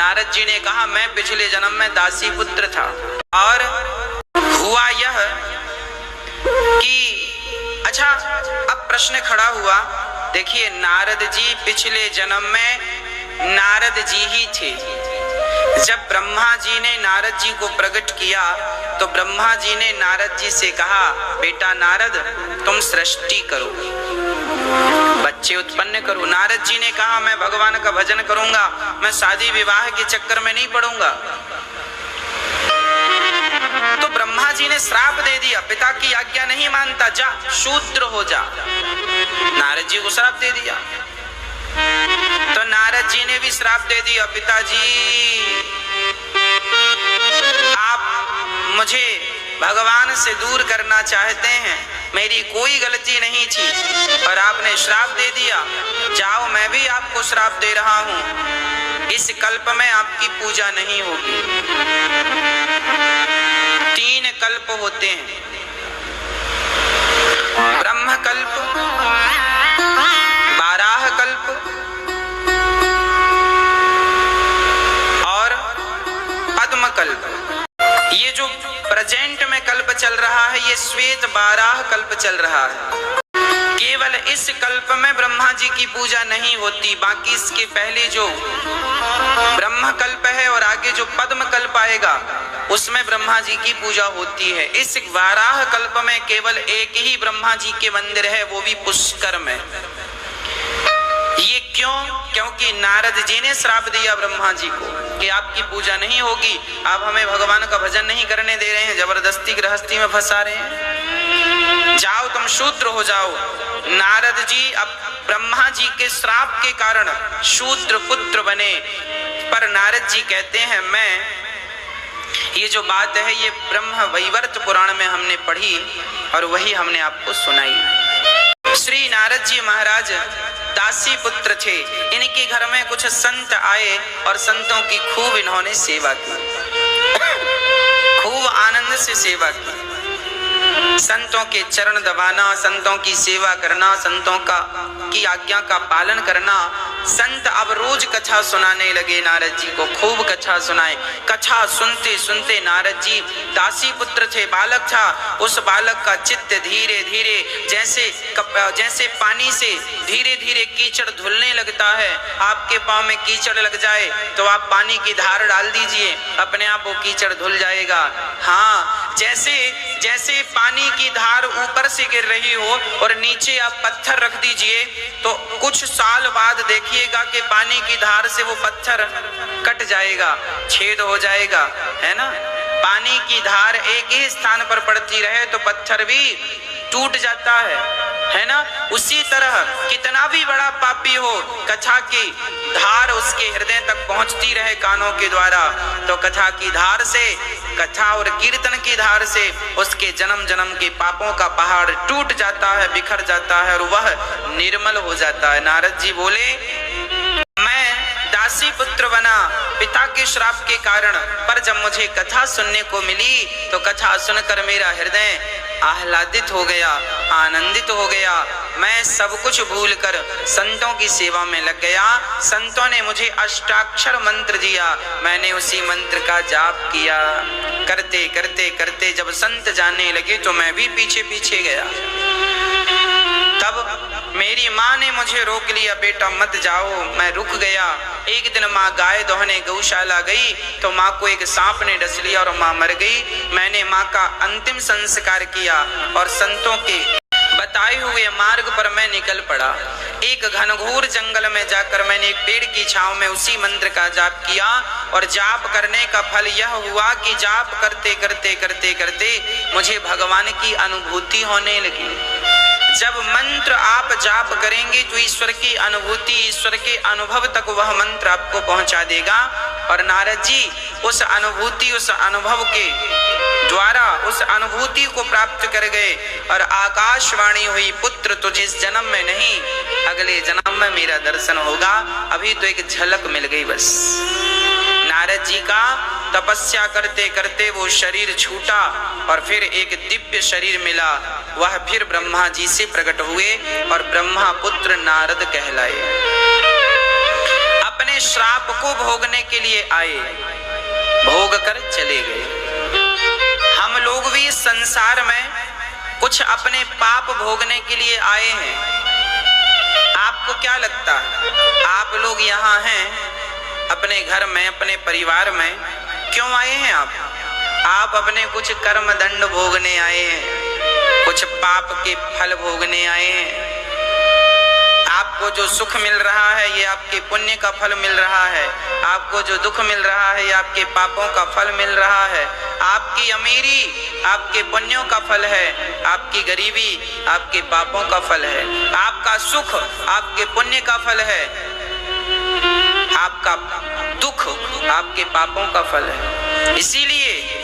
नारद जी ने कहा मैं पिछले जन्म में दासी पुत्र था और हुआ यह कि अच्छा, अब प्रश्न खड़ा हुआ। देखिए, नारद जी पिछले जन्म में नारद जी ही थे। जब ब्रह्मा जी ने नारद जी को प्रकट किया तो ब्रह्मा जी ने नारद जी से कहा, बेटा नारद तुम सृष्टि करो, बच्चे उत्पन्न करो। नारद जी ने कहा मैं भगवान का भजन करूंगा, मैं शादी विवाह के चक्कर में नहीं पड़ूंगा। तो ब्रह्मा जी ने श्राप दे दिया, पिता की आज्ञा नहीं मानता, जा शूद्र हो जा। नारद जी को श्राप दे दिया। तो नारद जी ने भी श्राप दे दिया, पिताजी आप मुझे भगवान से दूर करना चाहते हैं, मेरी कोई गलती नहीं थी और आपने श्राप दे दिया, जाओ मैं भी आपको श्राप दे रहा हूं, इस कल्प में आपकी पूजा नहीं होगी। 3 कल्प होते हैं, ब्रह्म कल्प, बाराह कल्प और पद्म कल्प। ये जो प्रेजेंट में कल्प चल रहा है ये श्वेत बाराह कल्प चल रहा है। केवल इस कल्प में ब्रह्मा जी की पूजा नहीं होती, बाकी इसके पहले जो ब्रह्म कल्प है और आगे जो पद्म कल्प आएगा उसमें ब्रह्मा जी की पूजा होती है। इस बाराह कल्प में केवल एक ही ब्रह्मा जी के मंदिर है, वो भी पुष्कर में। ये क्यों? क्योंकि नारद जी ने श्राप दिया ब्रह्मा जी को कि आपकी पूजा नहीं होगी, आप हमें भगवान का भजन नहीं करने दे रहे हैं, जबरदस्ती गृहस्थी में फंसा रहे हैं, जाओ तुम शूद्र हो जाओ। नारद जी अब ब्रह्मा जी के श्राप के कारण शूद्र पुत्र बने। पर नारद जी कहते हैं मैं ये जो बात है ये ब्रह्म वैवर्त पुराण में हमने पढ़ी और वही हमने आपको सुनाई। श्री नारद जी महाराज दासी पुत्र थे, इनके घर में कुछ संत आए और संतों की खूब इन्होंने सेवा की, खूब आनंद से सेवा की। संतों के चरण दबाना, संतों की सेवा करना, संतों की आज्ञा का पालन करना। संत अब रोज कथा सुनाने लगे नारद जी को, खूब कथा सुनाए। कथा सुनते सुनते नारद जी दासी पुत्र थे, बालक था, उस बालक का चित्त धीरे धीरे जैसे पानी से धीरे धीरे कीचड़ धुलने लगता है। आपके पांव में कीचड़ लग जाए तो आप पानी की धार डाल दीजिए, अपने आप वो कीचड़ धुल जाएगा। हाँ, जैसे पानी की धार ऊपर से गिर रही हो और नीचे आप पत्थर रख दीजिए तो कुछ साल बाद देखिएगा कि पानी की धार से वो पत्थर कट जाएगा, छेद हो जाएगा, है ना। पानी की धार एक ही स्थान पर पड़ती रहे तो पत्थर भी टूट जाता है ना। उसी तरह कितना भी बड़ा पापी हो, कथा की धार उसके हृदय तक पहुंचती रहे कानों के द्वारा तो कथा की धार से, कथा और कीर्तन की धार से उसके जन्म जन्म के पापों का पहाड़ टूट जाता है, बिखर जाता है और वह निर्मल हो जाता है। नारद जी बोले मैं दासी पुत्र बना पिता के श्राप के कारण, पर जब मुझे कथा सुनने को मिली तो कथा सुनकर मेरा हृदय आह्लादित हो गया, आनंदित हो गया। मैं सब कुछ भूलकर संतों की सेवा में लग गया। संतों ने मुझे अष्टाक्षर मंत्र दिया, मैंने उसी मंत्र का जाप किया। करते करते करते जब संत जाने लगे तो मैं भी पीछे पीछे गया। तब मेरी माँ ने मुझे रोक लिया, बेटा मत जाओ। मैं रुक गया। एक दिन माँ गाय दोहने गौशाला गई तो माँ को एक सांप ने डस लिया और माँ मर गई। मैंने माँ का अंतिम संस्कार किया और संतों के बताए हुए मार्ग पर मैं निकल पड़ा। एक घनघोर जंगल में जाकर मैंने एक पेड़ की छांव में उसी मंत्र का जाप किया और जाप करने का फल यह हुआ कि जाप करते करते करते करते मुझे भगवान की अनुभूति होने लगी। जब मंत्र आप जाप करेंगे तो ईश्वर की अनुभूति, ईश्वर के अनुभव तक वह मंत्र आपको पहुंचा देगा। और नारद जी उस अनुभूति, उस अनुभव के द्वारा उस अनुभूति को प्राप्त कर गए और आकाशवाणी हुई, पुत्र तुझे इस जन्म में नहीं अगले जन्म में मेरा दर्शन होगा। अभी तो एक झलक मिल गई बस। नारद जी का तपस्या करते करते वो शरीर छूटा और फिर एक दिव्य शरीर मिला। वह फिर ब्रह्मा जी से प्रकट हुए और ब्रह्मा पुत्र नारद कहलाए। अपने श्राप को भोगने के लिए आए, भोग कर चले गए। हम लोग भी इस संसार में कुछ अपने पाप भोगने के लिए आए हैं। आपको क्या लगता है, आप लोग यहाँ हैं अपने घर में, अपने परिवार में, क्यों आए हैं आप अपने कुछ कर्म दंड भोगने आए हैं, कुछ पाप के फल भोगने आए हैं। आपको जो सुख मिल रहा है ये आपके पुण्य का फल मिल रहा है, आपको जो दुख मिल रहा है ये आपके पापों का फल मिल रहा है। आपकी अमीरी आपके पुण्यों का फल है, आपकी गरीबी आपके पापों का फल है, आपका सुख आपके पुण्य का फल है, आपका दुख आपके पापों का फल है। इसीलिए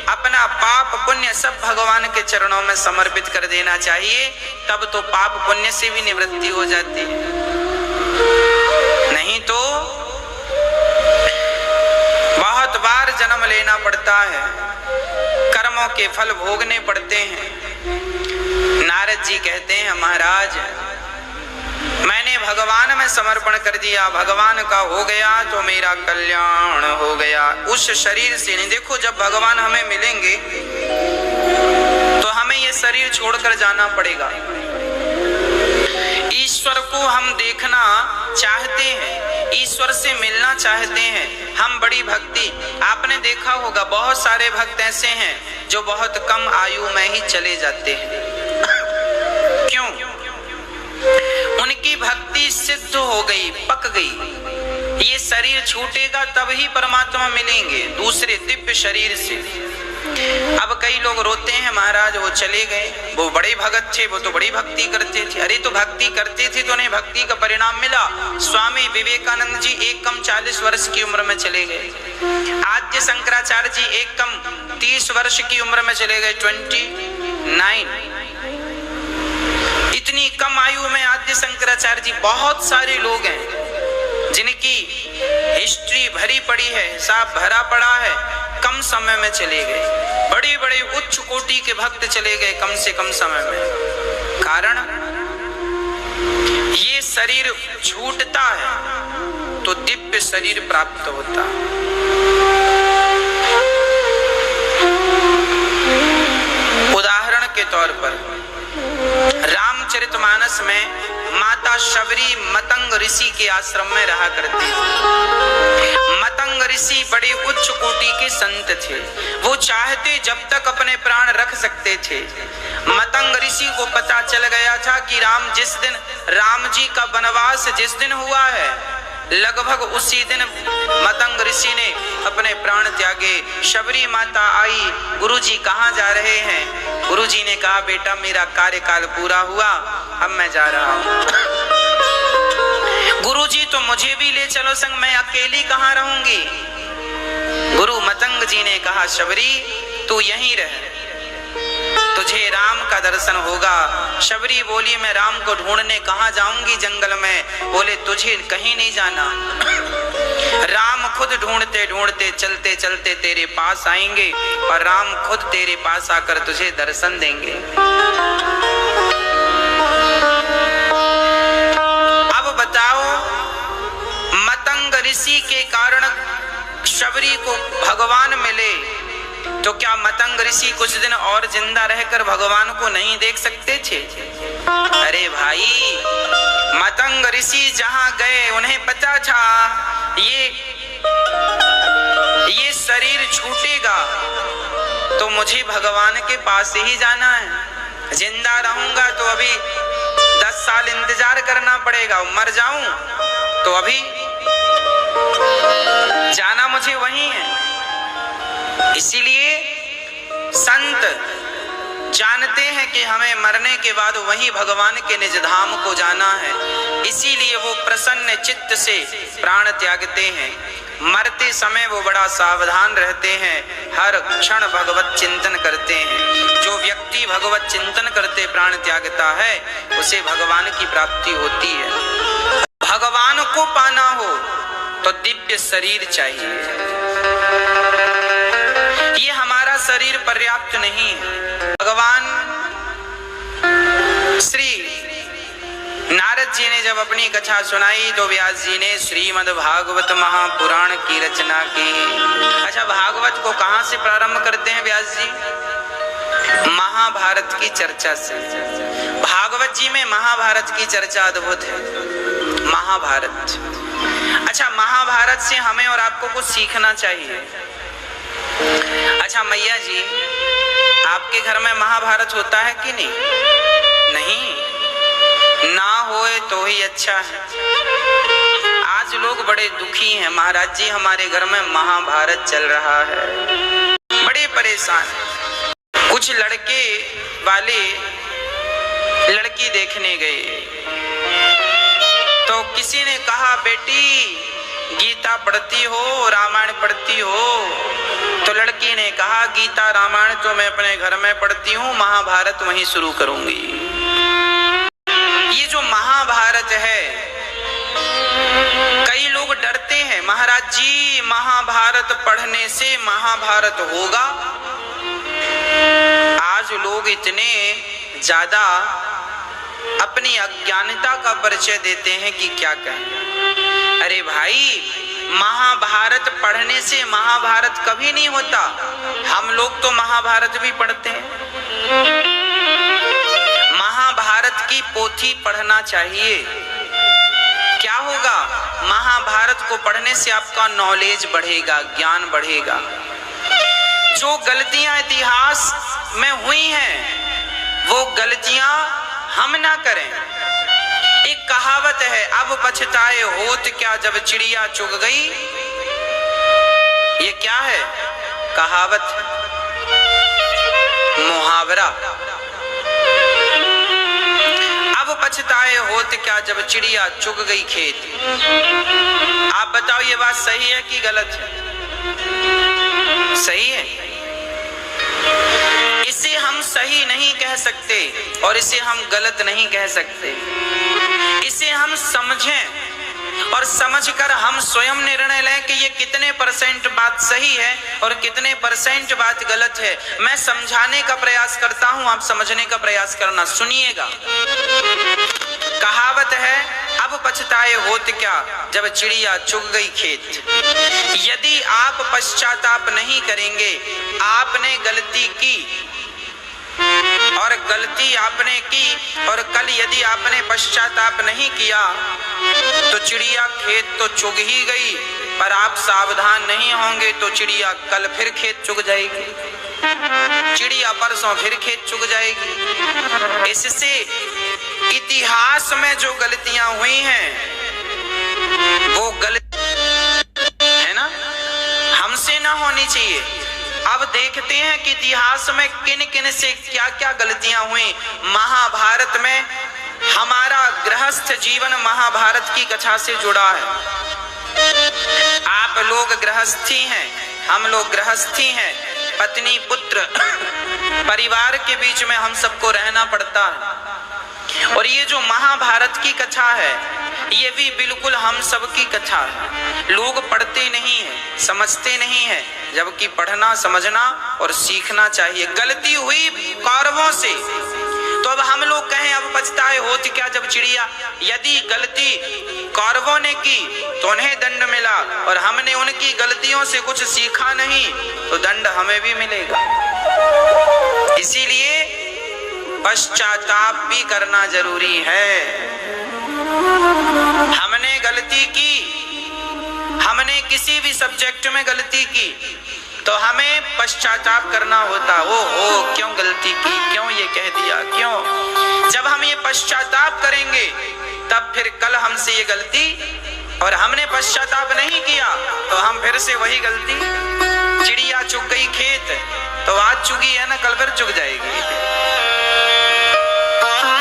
अपना पाप पुण्य सब भगवान के चरणों में समर्पित कर देना चाहिए, तब तो पाप पुण्य से भी निवृत्ति हो जाती है। नहीं तो बहुत बार जन्म लेना पड़ता है, कर्मों के फल भोगने पड़ते हैं। नारद जी कहते हैं, महाराज मैंने भगवान में समर्पण कर दिया, भगवान का हो गया तो मेरा कल्याण हो गया। उस शरीर से नहीं, देखो जब भगवान हमें मिलेंगे तो हमें ये शरीर छोड़कर जाना पड़ेगा। ईश्वर को हम देखना चाहते हैं, ईश्वर से मिलना चाहते हैं। हम बड़ी भक्ति, आपने देखा होगा बहुत सारे भक्त ऐसे हैं जो बहुत कम आयु में ही चले जाते हैं। क्यों? उनकी भक्ति सिद्ध हो गई, पक गई। ये शरीर छूटेगा तब ही परमात्मा मिलेंगे दूसरे दिव्य शरीर से। अब कई लोग रोते हैं, महाराज वो चले गए, वो बड़े भगत थे, वो तो बड़ी भक्ति करते थे। अरे तो भक्ति करते थे तो उन्हें भक्ति का परिणाम मिला। स्वामी विवेकानंद जी एक कम 40 वर्ष की उम्र में चले गए। आद्य शंकराचार्य जी एक कम 30 वर्ष की उम्र में चले गए, 29। इतनी कम आयु में आद्य शंकराचार्य जी, बहुत सारे लोग हैं जिनकी हिस्ट्री भरी पड़ी है, हिसाब भरा पड़ा है, कम समय में चले गए। बड़े बड़े उच्च कोटि के भक्त चले गए कम से कम समय में। कारण ये शरीर छूटता है तो दिव्य शरीर प्राप्त होता है। उदाहरण के तौर पर रामचरितमानस में माता शबरी मतंग ऋषि के आश्रम में रहा करती थी। मतंग ऋषि बड़े उच्च कोटि के संत थे, वो चाहते जब तक अपने प्राण रख सकते थे। मतंग ऋषि को पता चल गया था कि राम जी का वनवास जिस दिन हुआ है, लगभग उसी दिन मतंग ऋषि ने अपने प्राण त्यागे। शबरी माता आई, गुरुजी कहाँ जा रहे हैं? गुरुजी ने कहा, बेटा मेरा कार्यकाल पूरा हुआ, अब मैं जा रहा हूँ। गुरुजी तो मुझे भी ले चलो संग, मैं अकेली कहाँ रहूंगी? गुरु मतंग जी ने कहा, शबरी तू यहीं रह, तुझे राम का दर्शन होगा। शबरी बोली, मैं राम को ढूंढने कहाँ जाऊंगी जंगल में? बोले, तुझे कहीं नहीं जाना, राम खुद ढूंढते ढूंढते चलते चलते तेरे पास आएंगे और राम खुद तेरे पास आकर तुझे दर्शन देंगे। अब बताओ, मतंग ऋषि के कारण शबरी को भगवान मिले तो क्या मतंग ऋषि कुछ दिन और जिंदा रहकर भगवान को नहीं देख सकते थे? अरे भाई, मतंग ऋषि जहां गए उन्हें पता था ये शरीर छूटेगा तो मुझे भगवान के पास ही जाना है। जिंदा रहूंगा तो अभी 10 साल इंतजार करना पड़ेगा, मर जाऊं तो अभी जाना मुझे वही है। इसीलिए संत जानते हैं कि हमें मरने के बाद वहीं भगवान के निज धाम को जाना है, इसीलिए वो प्रसन्न चित्त से प्राण त्यागते हैं। मरते समय वो बड़ा सावधान रहते हैं, हर क्षण भगवत चिंतन करते हैं। जो व्यक्ति भगवत चिंतन करते प्राण त्यागता है उसे भगवान की प्राप्ति होती है। भगवान को पाना हो तो दिव्य शरीर चाहिए। ये हमारा शरीर पर्याप्त नहीं है। भगवान श्री नारद जी ने जब अपनी कथा सुनाई तो व्यास जी ने श्रीमद् भागवत महापुराण की रचना की। अच्छा, भागवत को कहां से प्रारंभ करते हैं व्यास जी? महाभारत की चर्चा से। भागवत जी में महाभारत की चर्चा अद्भुत है। महाभारत, अच्छा, महाभारत से हमें और आपको कुछ सीखना चाहिए। अच्छा मैया जी, आपके घर में महाभारत होता है कि नहीं? नहीं ना होए तो ही अच्छा है। आज लोग बड़े दुखी हैं, महाराज जी हमारे घर में महाभारत चल रहा है, बड़े परेशान। कुछ लड़के वाले लड़की देखने गए तो किसी ने कहा, बेटी गीता पढ़ती हो, रामायण पढ़ती हो? तो लड़की ने कहा, गीता रामायण तो मैं अपने घर में पढ़ती हूँ, महाभारत वहीं शुरू करूंगी। ये जो महाभारत है, कई लोग डरते हैं, महाराज जी महाभारत पढ़ने से महाभारत होगा। आज लोग इतने ज्यादा अपनी अज्ञानता का परिचय देते हैं कि क्या कहें। अरे भाई, महाभारत पढ़ने से महाभारत कभी नहीं होता। हम लोग तो महाभारत भी पढ़ते हैं। महाभारत की पोथी पढ़ना चाहिए। क्या होगा? महाभारत को पढ़ने से आपका नॉलेज बढ़ेगा, ज्ञान बढ़ेगा। जो गलतियां इतिहास में हुई हैं वो गलतियां हम ना करें। एक कहावत है, अब पछताए होत क्या जब चिड़िया चुग गई। ये क्या है? कहावत, मुहावरा। अब पछताए होत क्या जब चिड़िया चुग गई खेत। आप बताओ ये बात सही है कि गलत है? सही है। इसे हम सही नहीं कह सकते और इसे हम गलत नहीं कह सकते। इसे हम समझें और समझकर हम स्वयं निर्णय लें कि ये कितने % बात सही है और कितने % बात गलत है। मैं समझाने का प्रयास करता हूं, आप समझने का प्रयास करना। सुनिएगा, कहावत है, अब पछताए होत क्या जब चिड़िया चुग गई खेत। यदि आप पश्चाताप नहीं करेंगे, आपने गलती की और गलती आपने की और कल यदि आपने पश्चाताप नहीं किया तो चिड़िया खेत तो चुग ही गई, पर आप सावधान नहीं होंगे तो चिड़िया कल फिर खेत चुग जाएगी, चिड़िया परसों फिर खेत चुग जाएगी। इससे इतिहास में जो गलतियां हुई हैं वो गलती है ना, हमसे ना होनी चाहिए। अब देखते हैं कि इतिहास में किन किन से क्या क्या गलतियां हुई। महाभारत में हमारा गृहस्थ जीवन महाभारत की कथा से जुड़ा है। आप लोग गृहस्थी हैं, हम लोग गृहस्थी हैं, पत्नी पुत्र परिवार के बीच में हम सबको रहना पड़ता है। और ये जो महाभारत की कथा है ये भी बिल्कुल हम सबकी कथा है। लोग पढ़ते नहीं है, समझते नहीं है, जबकि पढ़ना समझना और सीखना चाहिए। गलती हुई कौरवों से तो अब हम लोग कहें अब पछताए होत क्या जब चिड़िया। यदि गलती कौरवों ने की तो उन्हें दंड मिला और हमने उनकी गलतियों से कुछ सीखा नहीं तो दंड हमें भी मिलेगा। इसीलिए पश्चाताप भी करना जरूरी है। हमने गलती की, हमने किसी भी सब्जेक्ट में गलती की तो हमें पश्चाताप करना होता। ओ क्यों गलती की, क्यों ये कह दिया, क्यों। जब हम ये पश्चाताप करेंगे तब फिर कल हमसे ये गलती, और हमने पश्चाताप नहीं किया तो हम फिर से वही गलती। चिड़िया चुग गई खेत तो आज चुगी है ना, कल फिर चुग जाएगी,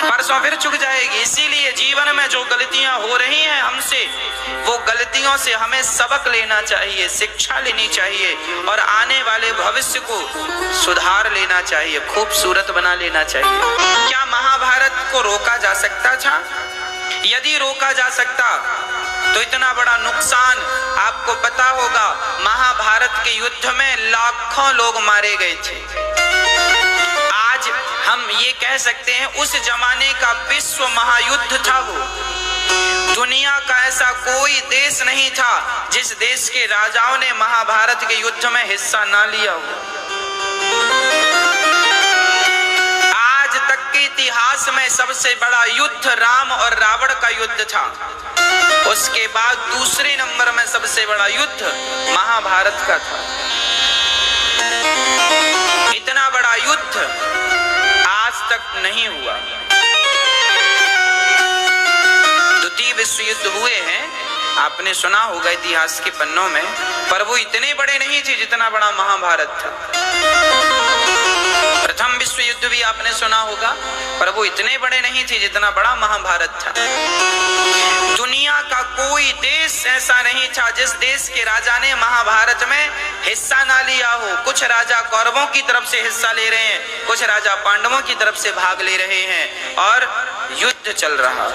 परसों फिर चुक जाएगी। इसीलिए जीवन में जो गलतियां हो रही हैं हमसे, वो गलतियों से हमें सबक लेना चाहिए, शिक्षा लेनी चाहिए और आने वाले भविष्य को सुधार लेना चाहिए, खूबसूरत बना लेना चाहिए। क्या महाभारत को रोका जा सकता था? यदि रोका जा सकता तो इतना बड़ा नुकसान, आपको पता होगा महाभारत के युद्ध में लाखों लोग मारे गए थे। आज हम ये कह सकते हैं उस जमाने का विश्व महायुद्ध था वो। दुनिया का ऐसा कोई देश नहीं था जिस देश के राजाओं ने महाभारत के युद्ध में हिस्सा ना लिया हो। आज तक के इतिहास में सबसे बड़ा युद्ध राम और रावण का युद्ध था। उसके बाद दूसरे नंबर में सबसे बड़ा युद्ध महाभारत का था। इतना बड़ा युद्ध आज तक नहीं हुआ। द्वितीय विश्व युद्ध हुए हैं, आपने सुना होगा इतिहास के पन्नों में, पर वो इतने बड़े नहीं थे जितना बड़ा महाभारत था। प्रथम विश्व युद्ध भी आपने सुना होगा, पर वो इतने बड़े नहीं थे जितना बड़ा महाभारत था। दुनिया का कोई देश ऐसा नहीं था जिस देश के राजा ने महाभारत में हिस्सा ना लिया हो। कुछ राजा कौरवों की तरफ से हिस्सा ले रहे हैं, कुछ राजा पांडवों की तरफ से भाग ले रहे हैं और युद्ध चल रहा।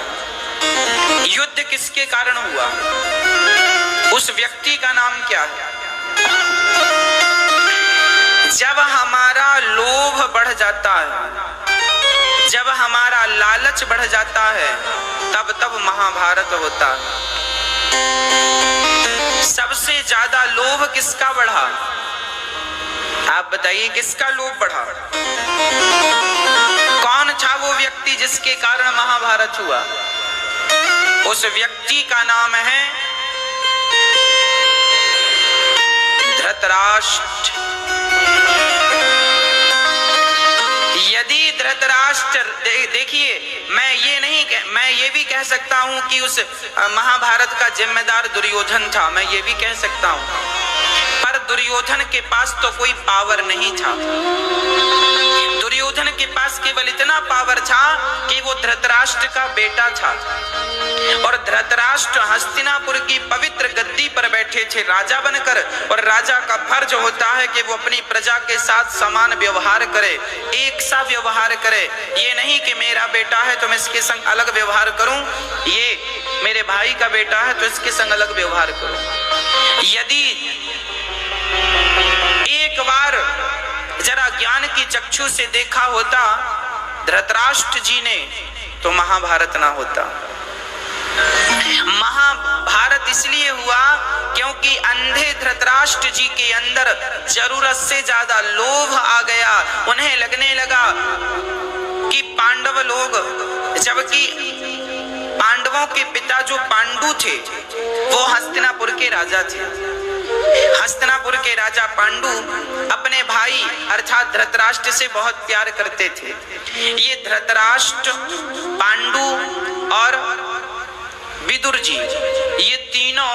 युद्ध किसके कारण हुआ? उस व्यक्ति का नाम क्या है? जब हमारा लोभ बढ़ जाता है, जब हमारा लालच बढ़ जाता है, तब तब महाभारत होता है। सबसे ज्यादा लोभ किसका बढ़ा? आप बताइए, किसका लोभ बढ़ा? कौन था वो व्यक्ति जिसके कारण महाभारत हुआ? उस व्यक्ति का नाम है धृतराष्ट्र। यदि धृतराष्ट्र, देखिए मैं ये भी कह सकता हूं कि उस महाभारत का जिम्मेदार दुर्योधन था, मैं ये भी कह सकता हूं, पर दुर्योधन के पास तो कोई पावर नहीं था। दुर्योधन के पास केवल इतना पावर था कि वो धृतराष्ट्र का बेटा था और धृतराष्ट्र हस्तिनापुर की पवित्र गद्दी पर बैठे थे राजा बनकर, और राजा का फर्ज होता है कि वो अपनी प्रजा के साथ समान व्यवहार करे, एक सा व्यवहार करे। ये नहीं कि मेरा बेटा है तो मैं इसके संग अलग व्यवहार करूं, ये मेरे भाई का बेटा है तो इसके संग अलग व्यवहार करूं। यदि एक बार जरा ज्ञान की चक्षु से देखा होता धृतराष्ट्र जी ने, तो महाभारत ना होता। महाभारत इसलिए हुआ क्योंकि अंधे धृतराष्ट्र जी के अंदर जरूरत से ज्यादा लोभ आ गया। उन्हें लगने लगा कि पांडव लोग, जबकि पांडवों के पिता जो पांडु थे वो हस्तिनापुर के राजा थे। हस्तिनापुर के राजा पांडु अपने भाई अर्थात धृतराष्ट्र से बहुत प्यार करते थे। ये धृतराष्ट्र, पांडु और विदुर जी, ये तीनों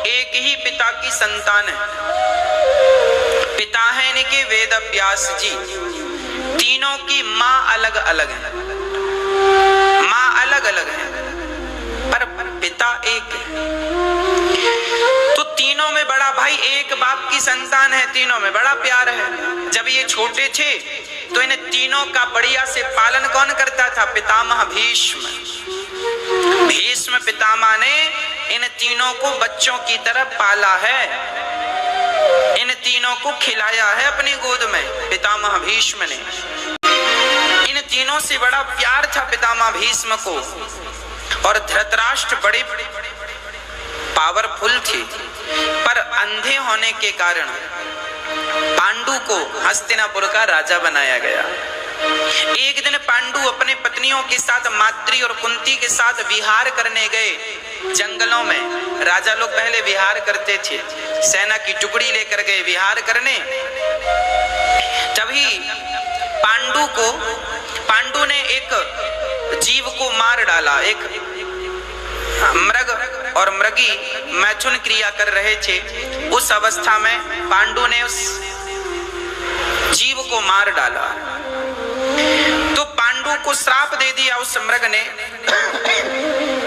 एक ही पिता की संतान है। पिता है इनके वेद व्यास जी। तीनों की माँ अलग अलग है, माँ अलग अलग है, पर पिता एक है। तो तीनों में बड़ा भाई एक बाप की संतान है, तीनों में बड़ा प्यार है। जब ये छोटे थे तो इन तीनों का बढ़िया से पालन कौन करता था? पितामह भीष्म। भीष्म पितामह ने इन तीनों को बच्चों की तरह पाला है, इन तीनों को खिलाया है अपनी गोद में पितामह भीष्म ने। इन तीनों से बड़ा प्यार था पितामह भीष्म को। और धृतराष्ट्र बड़े पावरफुल थे, पर अंधे होने के कारण पांडु को हस्तिनापुर का राजा बनाया गया। एक दिन पांडु अपने पत्नियों के साथ, माद्री और कुंती के साथ विहार करने गए जंगलों में। राजा लोग पहले विहार करते थे, सेना की टुकड़ी लेकर गए विहार करने। तभी पांडु ने एक जीव को मार डाला। एक मृग और मृगी मैथुन क्रिया कर रहे थे। उस अवस्था में पांडु ने उस जीव को मार डाला। तो पांडु को श्राप दे दिया उस मृग ने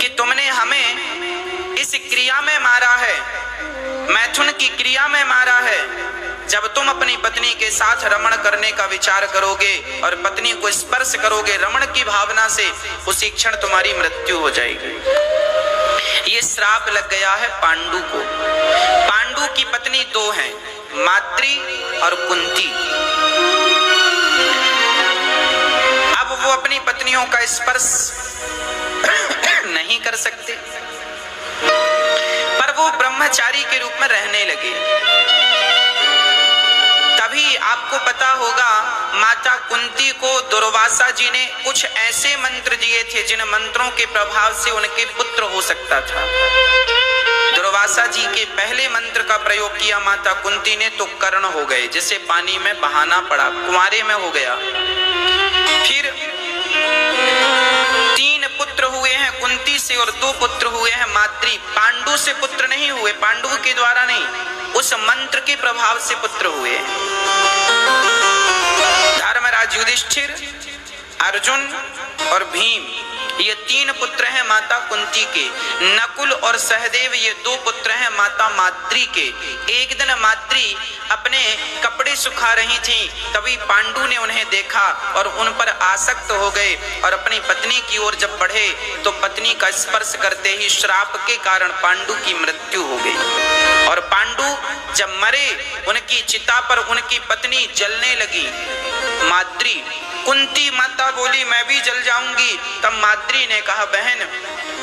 कि तुमने हमें इस क्रिया में मारा है, मैथुन की क्रिया में मारा है। जब तुम अपनी पत्नी के साथ रमण करने का विचार करोगे और पत्नी को स्पर्श करोगे रमण की भावना से, उसी क्षण तुम्हारी मृत्यु हो जाएगी। ये श्राप लग गया है पांडु को। पांडु की पत्नी दो हैं, माद्री और कुंती। अपनी पत्नियों का स्पर्श नहीं कर सकते, पर वो ब्रह्मचारी के रूप में रहने लगे। तभी आपको पता होगा माता कुंती को दुर्वासा जी ने कुछ ऐसे मंत्र दिए थे जिन मंत्रों के प्रभाव से उनके पुत्र हो सकता था। दुर्वासा जी के पहले मंत्र का प्रयोग किया माता कुंती ने तो कर्ण हो गए, जिसे पानी में बहाना पड़ा, कुंवारे में हो गया। फिर 3 पुत्र हुए हैं कुंती से और 2 पुत्र हुए हैं माद्री। पांडु से पुत्र नहीं हुए, पांडु के द्वारा नहीं, उस मंत्र के प्रभाव से पुत्र हुए। धर्मराज युधिष्ठिर, अर्जुन और भीम, ये 3 पुत्र हैं माता कुंती के। नकुल और सहदेव, ये 2 पुत्र हैं माता माद्री के। एक दिन माद्री अपने कपड़े सुखा रही थी, तभी पांडु ने उन्हें देखा और उन पर आसक्त हो गए और अपनी पत्नी की ओर जब बढ़े तो पत्नी का स्पर्श करते ही श्राप के कारण पांडु की मृत्यु हो गई। और पांडु जब मरे, उनकी चिता पर उनकी पत्नी जलने लगी। माद्री, कुंती माता बोली मैं भी जल जाऊंगी। तब माद्री ने कहा बहन,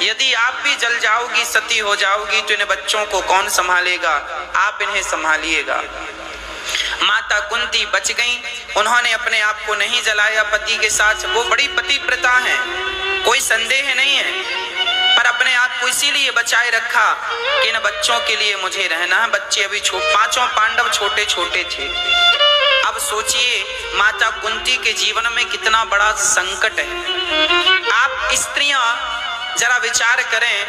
यदि आप भी जल जाओगी, सती हो जाओगी, तो इन बच्चों को कौन संभालेगा, आप इन्हें संभालिएगा। माता कुंती बच गईं, उन्होंने अपने आप को नहीं जलाया पति के साथ। वो बड़ी पतिव्रता हैं, कोई संदेह नहीं है, पर अपने आप को इसीलिए बचाए रखा कि इन बच्चों के लिए मुझे रहना है। बच्चे अभी 5 पांडव छोटे छोटे थे। अब सोचिए माता कुंती के जीवन में कितना बड़ा संकट है। आप स्त्रियां जरा विचार करें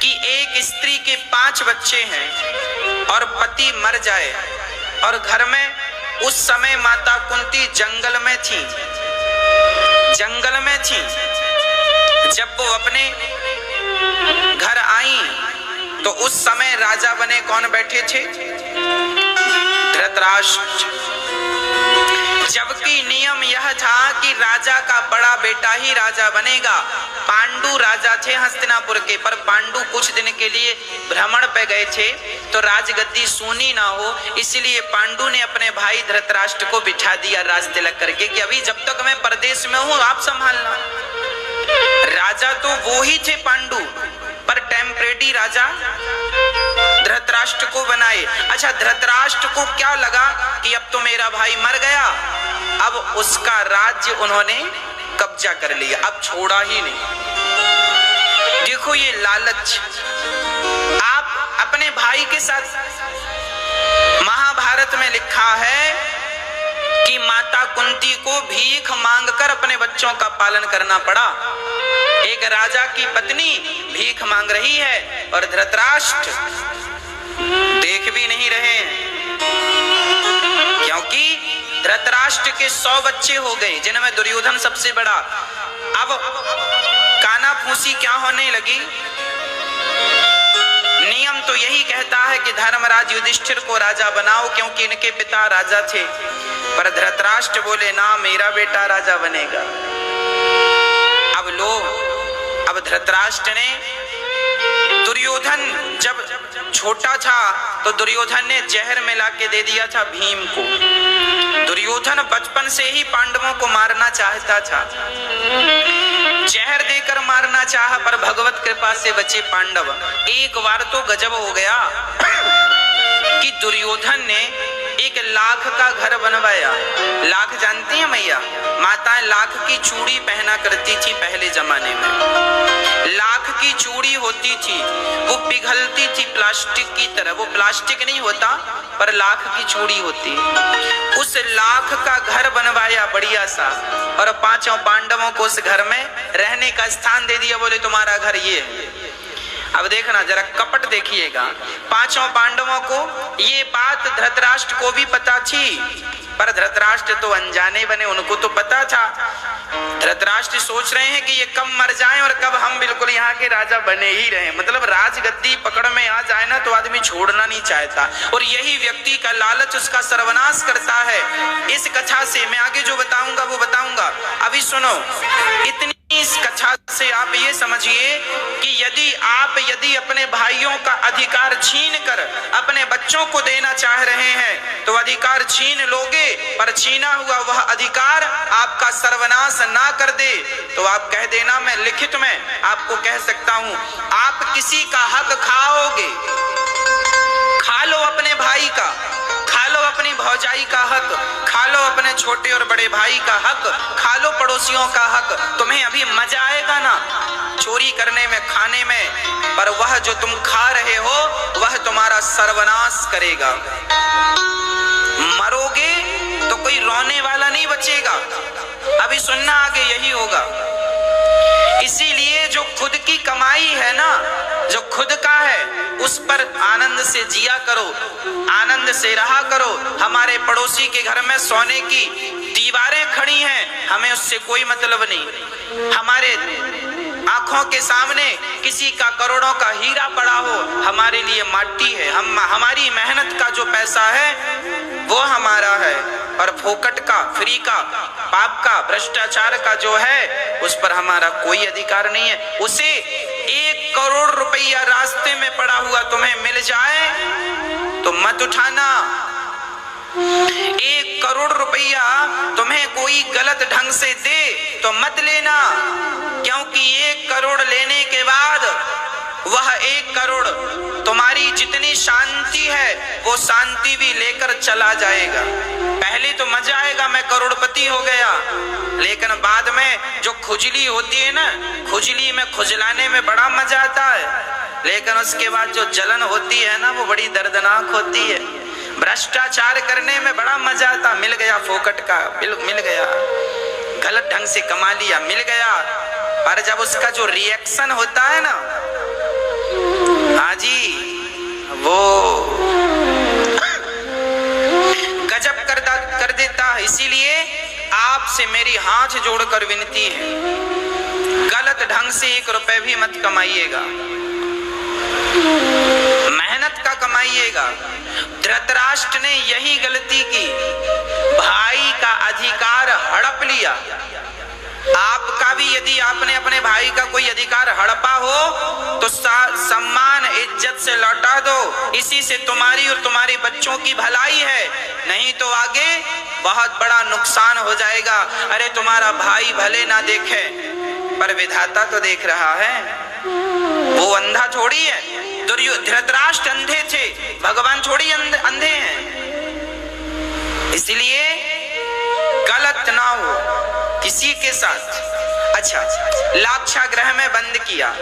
कि एक स्त्री के 5 बच्चे हैं और पति मर जाए, और घर में उस समय माता कुंती जंगल में थी। जब वो अपने घर आई तो उस समय राजा बने कौन बैठे थे? धृतराष्ट्र। जबकि नियम यह था कि राजा का बड़ा बेटा ही राजा बनेगा। पांडु राजा थे हस्तिनापुर के, पर पांडु कुछ दिन के लिए भ्रमण पे गए थे तो राजगद्दी सूनी ना हो, इसलिए पांडु ने अपने भाई धृतराष्ट्र को बिठा दिया राज तिलक करके कि अभी जब तक मैं परदेश में हूं आप संभालना। राजा तो वो ही थे पांडु, पर टेम्परेरी राजा धृतराष्ट्र को बनाए। अच्छा, धृतराष्ट्र को क्या लगा कि अब तो मेरा भाई मर गया, अब उसका राज्य उन्होंने कब्जा कर लिया, अब छोड़ा ही नहीं। देखो ये लालच। आप अपने भाई के साथ, महाभारत में लिखा है कि माता कुंती को भीख मांगकर अपने बच्चों का पालन करना पड़ा। एक राजा की पत्नी भीख मांग रही है और धृतराष्ट्र देख भी नहीं रहे हैं, क्योंकि धृतराष्ट्र के 100 बच्चे हो गए, जिनमें दुर्योधन सबसे बड़ा। अब काना फूसी क्या होने लगी? नियम तो यही कहता है कि धर्मराज युधिष्ठिर को राजा बनाओ, क्योंकि इनके पिता राजा थे। पर धृतराष्ट्र बोले ना, मेरा बेटा राजा बनेगा। अब धृतराष्ट्र ने, दुर्योधन जब छोटा था तो दुर्योधन ने जहर मिला के दे दिया था भीम को। दुर्योधन बचपन से ही पांडवों को मारना चाहता था, जहर देकर मारना चाहा, पर भगवत कृपा से बचे पांडव। एक बार तो गजब हो गया कि दुर्योधन ने एक लाख का घर बनवाया। लाख जानती हैं मैया? माताएं लाख की चूड़ी पहना करती थी पहले जमाने में। लाख की चूड़ी होती थी, वो पिघलती थी प्लास्टिक की तरह। वो प्लास्टिक नहीं होता, पर लाख की चूड़ी होती। उस लाख का घर बनवाया बढ़िया सा, और 5 पांडवों को उस घर में रहने का स्थान दे दिया। बोले तुम्हारा घर ये है। अब देखना जरा, कपट देखिएगा। 5 पांडवों को ये बात धृतराष्ट्र को भी पता थी, पर धृतराष्ट्र तो अनजाने बने, उनको तो पता था। धृतराष्ट्र सोच रहे हैं कि ये कब मर जाएं और कब हम बिल्कुल यहाँ के राजा बने ही रहें। मतलब राजगद्दी पकड़ में आ जाए ना तो आदमी छोड़ना नहीं चाहता, और यही व्यक्ति का लालच उसका सर्वनाश करता है। इस कथा से मैं आगे जो बताऊंगा वो बताऊंगा, अभी सुनो। इतनी कथा से आप ये समझिए कि यदि अपने भाइयों का अधिकार छीन कर अपने बच्चों को देना चाह रहे हैं तो अधिकार छीन लोगे, पर छीना हुआ वह अधिकार आपका सर्वनाश ना कर दे तो आप कह देना, मैं लिखित में आपको कह सकता हूं, आप किसी का हक खाओगे, खा लो अपने भाई का, खा लो अपनी भौजाई का हक, खा लो अपने छोटे और बड़े भाई का हक, खा लो पड़ोसियों का हक, तुम्हें अभी मजा आएगा ना चोरी करने में, खाने में, पर वह जो तुम खा रहे हो वह तुम्हारा सर्वनाश करेगा। मरोगे तो कोई रोने वाला नहीं बचेगा। अभी सुनना आगे यही होगा। इसीलिए जो खुद की कमाई है ना, जो खुद का है, उस पर आनंद से जिया करो, आनंद से रहा करो। हमारे पड़ोसी के घर में सोने की दीवारें खड़ी हैं, हमें उससे कोई मतलब नहीं। हमारे आंखों के सामने किसी का करोड़ों का हीरा पड़ा हो, हमारे लिए माटी है। हमारी मेहनत का जो पैसा है वो हमारा है, और फोकट का, फ्री का, पाप का, भ्रष्टाचार का जो है उस पर हमारा कोई अधिकार नहीं है। उसे 1 करोड़ रुपया रास्ते में पड़ा हुआ तुम्हें मिल जाए तो मत उठाना। 1 करोड़ रुपया तुम्हें कोई गलत ढंग से दे तो मत लेना, क्योंकि 1 करोड़ लेने के बाद वह 1 करोड़ तुम्हारी जितनी शांति है वो शांति भी लेकर चला जाएगा। पहले तो मजा आएगा, मैं करोड़पति हो गया, लेकिन बाद में जो खुजली होती है ना, खुजली में खुजलाने में बड़ा मजा आता है, लेकिन उसके बाद जो जलन होती है ना वो बड़ी दर्दनाक होती है। भ्रष्टाचार करने में बड़ा मजा आता, मिल गया फोकट का, मिल गया, गलत ढंग से कमा लिया, मिल गया, पर जब उसका जो रिएक्शन होता है ना, हाँ जी, वो गजब कर देता है। इसीलिए आपसे मेरी हाथ जोड़कर विनती है, गलत ढंग से 1 रुपए भी मत कमाइएगा, मेहनत का कमाइएगा। धृतराष्ट्र ने यही गलती की, भाई का अधिकार हड़प लिया। आपका भी यदि आपने अपने भाई का कोई अधिकार हड़पा हो तो सम्मान इज्जत से लौटा दो, इसी से तुम्हारी और तुम्हारे बच्चों की भलाई है, नहीं तो आगे बहुत बड़ा नुकसान हो जाएगा। अरे तुम्हारा भाई भले ना देखे पर विधाता तो देख रहा है, वो अंधा थोड़ी है। धृतराष्ट्र अंधे थे, भगवान थोड़ी अंधे हैं। इसलिए गलत ना हो किसी के साथ। अच्छा, लाक्षागृह में बंद किया,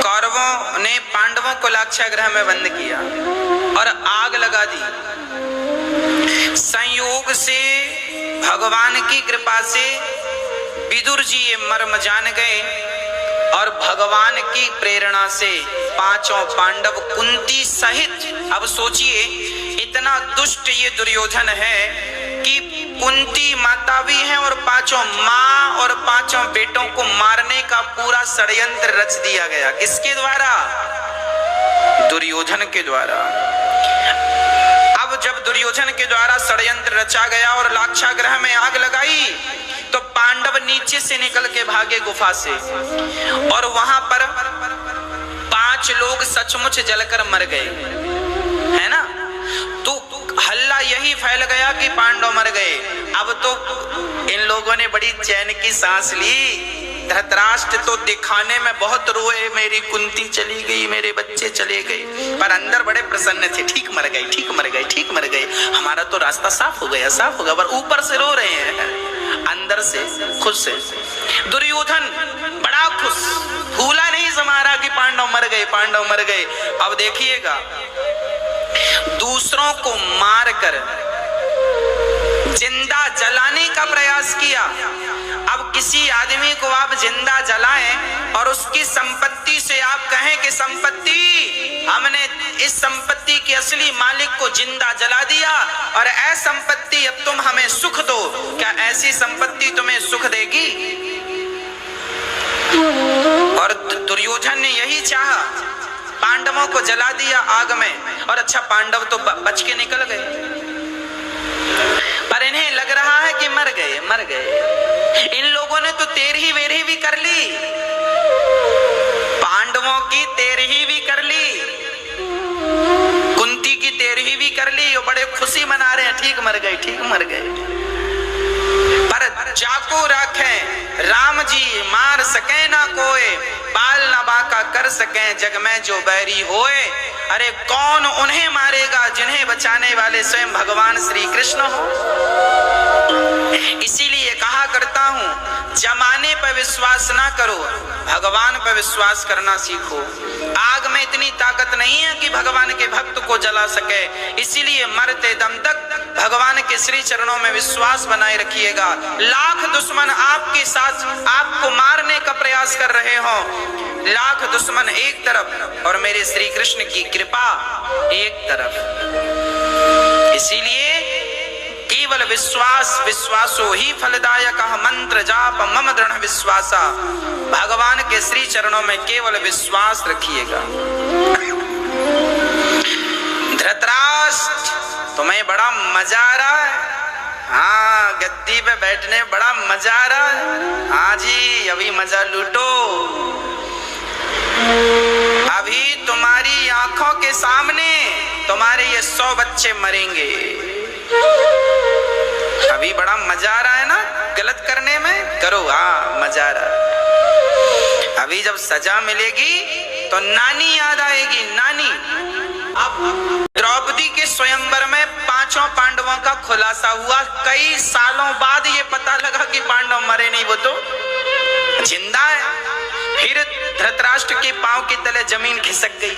कौरवों ने पांडवों को लाक्षागृह में बंद किया और आग लगा दी। संयोग से, भगवान की कृपा से विदुर जी ये मर्म जान गए और भगवान की प्रेरणा से 5 पांडव कुंती सहित, अब सोचिए इतना दुष्ट ये दुर्योधन है कि कुंती माता भी है और 5 माँ और 5 बेटों को मारने का पूरा षड्यंत्र रच दिया गया। किसके द्वारा? दुर्योधन के द्वारा। अब जब दुर्योधन के द्वारा षड्यंत्र रचा गया और लाक्षागृह में आग लगाई तो पांडव नीचे से निकल के भागे गुफा से, और वहां पर 5 लोग सचमुच जलकर मर गए, है ना। तो हल्ला यही फैल गया कि पांडव मर गए। अब तो इन लोगों ने बड़ी चैन की सांस ली। धृतराष्ट्र तो दिखाने में बहुत रोए, मेरी कुंती चली गई, मेरे बच्चे चले गए, पर अंदर बड़े प्रसन्न थे, ठीक मर गए, ठीक मर गए, ठीक मर गए, हमारा तो रास्ता साफ हो गया, साफ हो गया, पर ऊपर से रो रहे हैं, अंदर से खुश से। दुर्योधन बड़ा खुश, फूला नहीं समारा कि पांडव मर गए, पांडव मर गए। अब देखिएगा, दूसरों को मारकर जिंदा जलाने का प्रयास किया। अब किसी आदमी को आप जिंदा जलाएं और उसकी संपत्ति से आप कहें कि संपत्ति, हमने इस संपत्ति के असली मालिक को जिंदा जला दिया और ऐ संपत्ति अब तुम हमें सुख दो, क्या ऐसी संपत्ति तुम्हें सुख देगी? और दुर्योधन ने यही चाहा, पांडवों को जला दिया आग में, और अच्छा पांडव तो बच के निकल गए, पर इन्हें इन्हें लग रहा है कि मर गए मर गए। इन लोगों ने तो तेरही वेरही भी कर ली, पांडवों की तेरही भी कर ली, कुंती की तेरही भी कर ली। वो बड़े खुशी मना रहे हैं, ठीक मर गए ठीक मर गए। पर जाको रखें राम जी मार सके ना कोई, बाल ना बाका कर सके जग में जो बैरी होए। अरे कौन उन्हें मारेगा जिन्हें बचाने वाले स्वयं भगवान श्री कृष्ण हो। इसीलिए कहा करता हूं, जमाने पर विश्वास ना करो, भगवान पर विश्वास करना सीखो। आग में इतनी ताकत नहीं है कि भगवान के भक्त को जला सके, इसीलिए मरते दम तक भगवान के श्री चरणों में विश्वास बनाए रखिएगा। लाख दुश्मन आपके साथ आपको मारने का प्रयास कर रहे हो, लाख दुश्मन एक तरफ और मेरे श्री कृष्ण की कृपा एक तरफ। इसीलिए केवल विश्वास, विश्वासो ही फलदायक मंत्र जाप मम दृढ़ विश्वासा। भगवान के श्री चरणों में केवल विश्वास रखिएगा। धृतराष्ट्र तुम्हें बड़ा मजा आ रहा है, हाँ गद्दी पे बैठने बड़ा मजा आ रहा है। हाँ जी अभी मजा लूटो, अभी तुम्हारी आंखों के सामने तुम्हारे ये 100 बच्चे मरेंगे। अभी बड़ा मजा आ रहा है ना गलत करने में, करो हाँ मजा आ रहा है। अभी जब सजा मिलेगी तो नानी याद आएगी, नानी। अब द्रौपदी के स्वयंवर में 5 पांडवों का खुलासा हुआ। कई सालों बाद ये पता लगा कि पांडव मरे नहीं, वो तो जिंदा है। फिर धृतराष्ट्र के पांव के तले जमीन खिसक गई।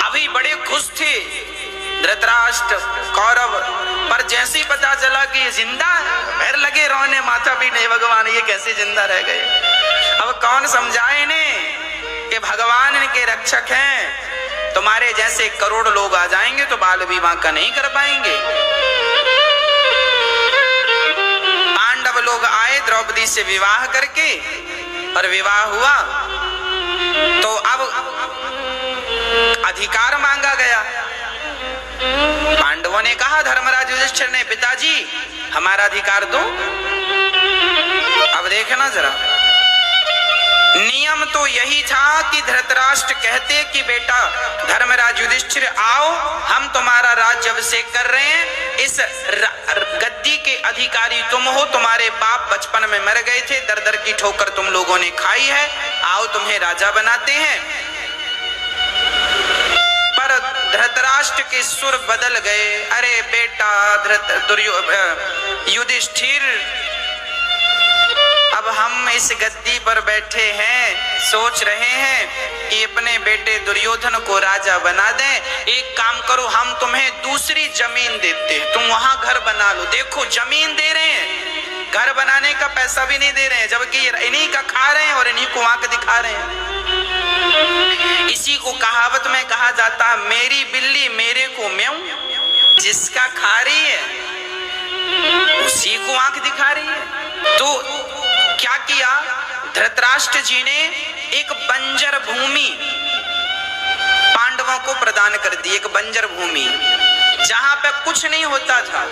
अभी बड़े खुश थे धृतराष्ट्र कौरव, पर जैसे ही पता चला कि ये जिंदा है, पैर लगे रोने, माथा भी नहीं, भगवान ये कैसे जिंदा रह गए। अब कौन समझाए इन्हें कि भगवान इनके रक्षक हैं। तुम्हारे जैसे करोड़ लोग आ जाएंगे तो बाल विवाह का नहीं कर पाएंगे। पांडव लोग आए द्रौपदी से विवाह करके, और विवाह हुआ तो अब अधिकार मांगा गया। पांडवों ने कहा, धर्मराज युधिष्ठिर ने, पिताजी हमारा अधिकार दो। अब देखना जरा, नियम तो यही था कि धृतराष्ट्र कहते कि बेटा धर्मराज युधिष्ठिर आओ, हम तुम्हारा राज्य अभिषेक कर रहे हैं, इस गद्दी के अधिकारी तुम हो, तुम्हारे बाप बचपन में मर गए थे, दर दर की ठोकर तुम लोगों ने खाई है, आओ तुम्हें राजा बनाते हैं। पर धृतराष्ट्र के सुर बदल गए। अरे बेटा युधिष्ठिर, अब हम इस गद्दी पर बैठे हैं, सोच रहे हैं कि अपने बेटे दुर्योधन को राजा बना दें। एक काम करो, हम तुम्हें दूसरी जमीन देते हैं, तुम वहां घर बना लो। देखो जमीन दे रहे हैं, घर बनाने का पैसा भी नहीं दे रहे हैं, जबकि इन्हीं का खा रहे हैं और इन्हीं को आंख दिखा रहे हैं। इसी को कहावत में कहा जाता है, मेरी बिल्ली मेरे को म्याऊं, जिसका खा रही है उसी को आंख दिखा रही है। तो क्या किया धृतराष्ट्र जी ने, एक बंजर भूमि पांडवों को प्रदान कर दी, एक बंजर भूमि जहां पे कुछ नहीं होता था,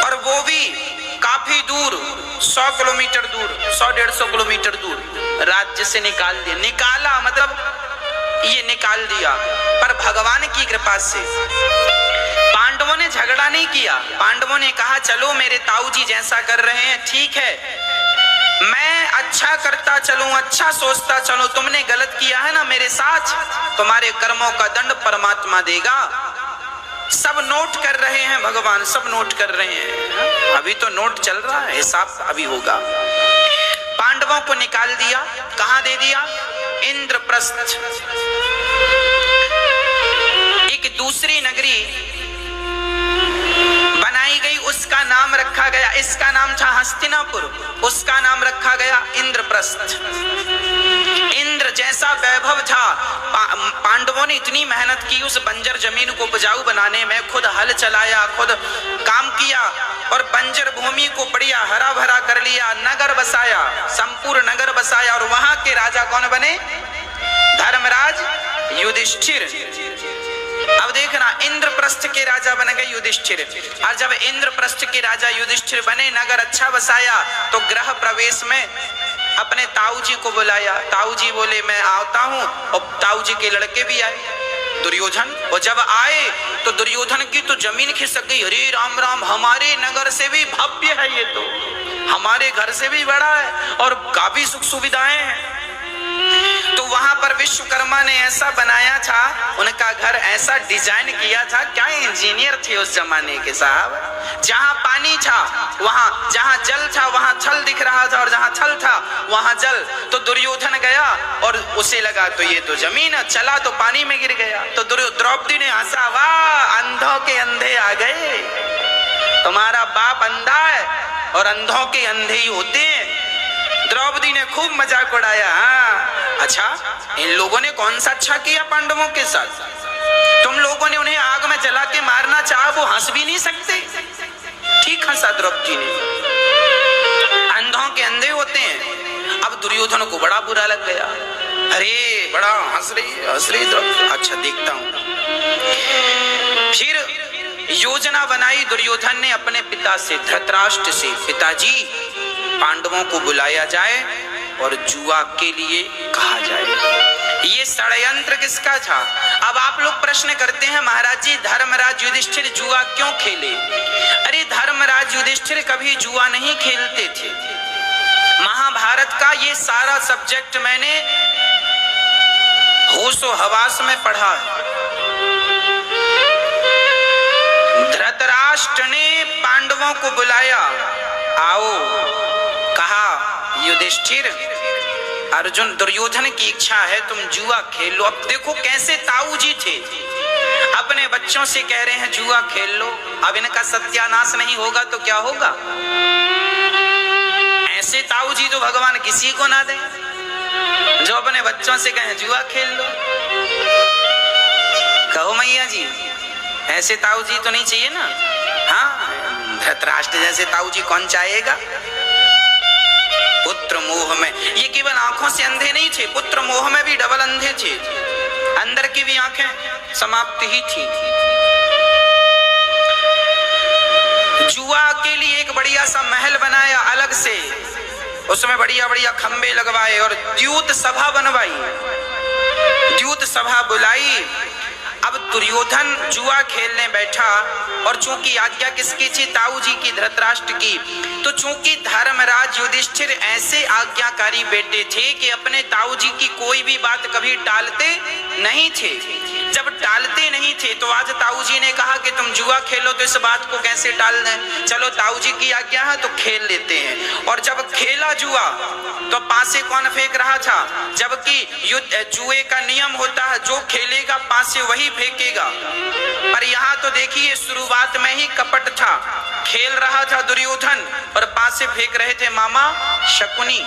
और वो भी काफी दूर, 100 किलोमीटर दूर, 100-150 किलोमीटर दूर राज्य से निकाल दिया। निकाला मतलब ये निकाल दिया, पर भगवान की कृपा से पांडवों ने झगड़ा नहीं किया। पांडवों ने कहा चलो मेरे ताऊ जी जैसा कर रहे हैं ठीक है, मैं अच्छा करता चलूं, अच्छा सोचता चलूं, तुमने गलत किया है ना मेरे साथ, तुम्हारे कर्मों का दंड परमात्मा देगा। सब नोट कर रहे हैं भगवान, सब नोट कर रहे हैं, अभी तो नोट चल रहा है, हिसाब अभी होगा। पांडवों को निकाल दिया, कहां दे दिया, इंद्रप्रस्थ। एक दूसरी नगरी बनाई गई, उसका नाम रखा गया, इसका नाम था हस्तिनापुर, उसका नाम रखा गया इंद्रप्रस्थ। इंद्र जैसा वैभव था, पांडवों ने इतनी मेहनत की उस बंजर जमीन को उपजाऊ बनाने में, खुद हल चलाया, खुद काम किया, और बंजर भूमि को बढ़िया हरा भरा कर लिया, नगर बसाया, संपूर्ण नगर बसाया, और वहां के राजा कौन बने, धर्मराज युधिष्ठिर। अब देखना, इंद्रप्रस्थ के राजा बन गए युधिष्ठिर। और जब इंद्रप्रस्थ के राजा युधिष्ठिर बने, नगर अच्छा बसाया, तो गृह प्रवेश में अपने ताऊ जी को बुलाया। ताऊ जी बोले मैं आता हूं, और ताऊ जी के लड़के भी आए, दुर्योधन। और जब आए तो दुर्योधन की तो जमीन खिसक गई। अरे राम राम, हमारे नगर से भी भव्य है ये, तो हमारे घर से भी बड़ा है और काफी सुख सुविधाएं हैं। तो वहां पर विश्वकर्मा ने ऐसा बनाया था, उनका घर ऐसा डिजाइन किया था, क्या इंजीनियर थे उस जमाने के साहब। जहां पानी था वहां, जहां जल था वहां छल दिख रहा था, और जहां छल था वहां जल। तो दुर्योधन गया और उसे लगा तो ये तो जमीन है, चला तो पानी में गिर गया। तो द्रौपदी ने हंसा, वाह अंधों के अंधे आ गए, तुम्हारा बाप अंधा है और अंधों के अंधे ही होते हैं। द्रौपदी ने खूब मजाक उड़ाया। हाँ अच्छा, इन लोगों ने कौन सा अच्छा किया पांडवों के साथ? तुम लोगों ने उन्हें आग में जला के मारना चाहा, वो हंस भी नहीं सकते। ठीक हंसा द्रौपदी ने, अंधों के अंधे होते हैं। अब दुर्योधन को बड़ा बुरा लग गया। अरे बड़ा हंस रही द्रौपदी, अच्छा देखता हूं। फिर योजना बनाई दुर्योधन ने अपने पिता से, धृतराष्ट्र से, पिताजी पांडवों को बुलाया जाए और जुआ के लिए कहा जाए। ये षड्यंत्र किसका था? अब आप लोग प्रश्न करते हैं, महाराज जी धर्मराज युधिष्ठिर जुआ क्यों खेले? अरे धर्मराज युधिष्ठिर कभी जुआ नहीं खेलते थे। महाभारत का ये सारा सब्जेक्ट मैंने होशो हवास में पढ़ा है। धृतराष्ट्र ने पांडवों को बुलाया, आओ, कहा युधिष्ठिर अर्जुन दुर्योधन की इच्छा है तुम जुआ खेल लो। अब देखो कैसे ताऊ जी थे, अपने बच्चों से कह रहे हैं जुआ खेल लो। अब इनका सत्यानाश नहीं होगा तो क्या होगा? ऐसे ताऊ जी तो भगवान किसी को ना दे, जो अपने बच्चों से कहें जुआ खेल लो। कहो मैया जी, ऐसे ताऊ जी तो नहीं चाहिए ना। हाँ, धृतराष्ट्र जैसे ताऊ जी कौन चाहेगा? पुत्र मोह में, ये केवल आंखों से अंधे नहीं थे, पुत्र मोह में भी डबल अंधे थे, अंदर की भी आंखें समाप्त ही थी। जुआ के लिए एक बढ़िया सा महल बनाया अलग से, उसमें बढ़िया बढ़िया खंबे लगवाए और द्यूत सभा बनवाई, द्यूत सभा बुलाई। अब दुर्योधन जुआ खेलने बैठा, और चूंकि आज्ञा किसकी थी? ताऊ जी की, धृतराष्ट्र की। तो चूंकि धर्मराज युधिष्ठिर ऐसे आज्ञाकारी बेटे थे कि अपने ताऊ जी की कोई भी बात कभी टालते नहीं थे। जब टालते नहीं थे तो आज ताऊ जी ने कहा कि तुम जुआ खेलो, तो इस बात को कैसे टाल दें? चलो ताऊ जी की आज्ञा है तो खेल लेते हैं। और जब खेला जुआ तो पासे कौन फेंक रहा था? जबकि जुए का नियम होता है जो खेलेगा पासे वही फेंकेगा। पर यहाँ तो देखिए शुरुआत में ही कपट था। खेल रहा था दुर्योधन और पासे फेंक रहे थे मामा शकुनी।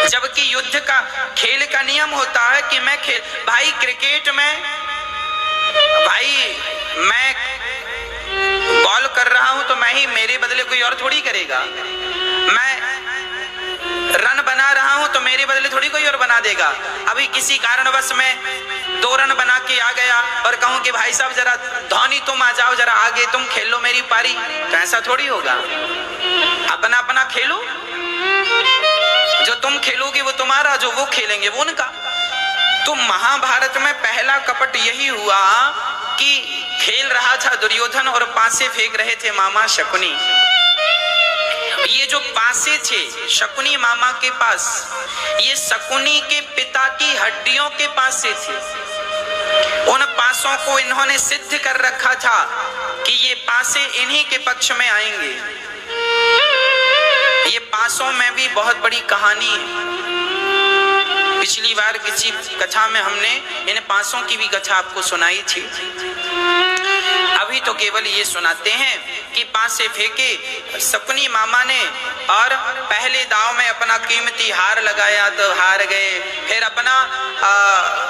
जबकि युद्ध का खेल का नियम होता है कि मैं खेल, भाई क्रिकेट में भाई मैं बॉल कर रहा हूं तो मैं ही, मेरे बदले कोई और थोड़ी करेगा। मैं रन बना रहा हूं तो मेरे बदले थोड़ी कोई और बना देगा। अभी किसी कारणवश में 2 रन बना के आ गया और कहूं कि भाई साहब जरा धोनी तुम आ जाओ, जरा आगे तुम खेलो मेरी पारी, तो ऐसा थोड़ी होगा। अपना अपना खेलो, जो तुम खेलोगे वो तुम्हारा, जो वो खेलेंगे वो उनका। तो महाभारत में पहला कपट यही हुआ कि खेल रहा था दुर्योधन और पासे फेंक रहे थे मामा शकुनी। ये जो पासे थे शकुनी मामा के पास, ये शकुनी के पिता की हड्डियों के पासे थे। उन पासों को इन्होंने सिद्ध कर रखा था कि ये पासे इन्हीं के पक्ष में आएंगे। ये पासों में भी बहुत बड़ी कहानी है। पिछली बार किसी कथा में हमने इन पासों की भी कथा आपको सुनाई थी। अभी तो केवल ये सुनाते हैं कि पासे फेंके शकुनी मामा ने, और पहले दांव में अपना कीमती हार लगाया तो हार गए, फिर अपना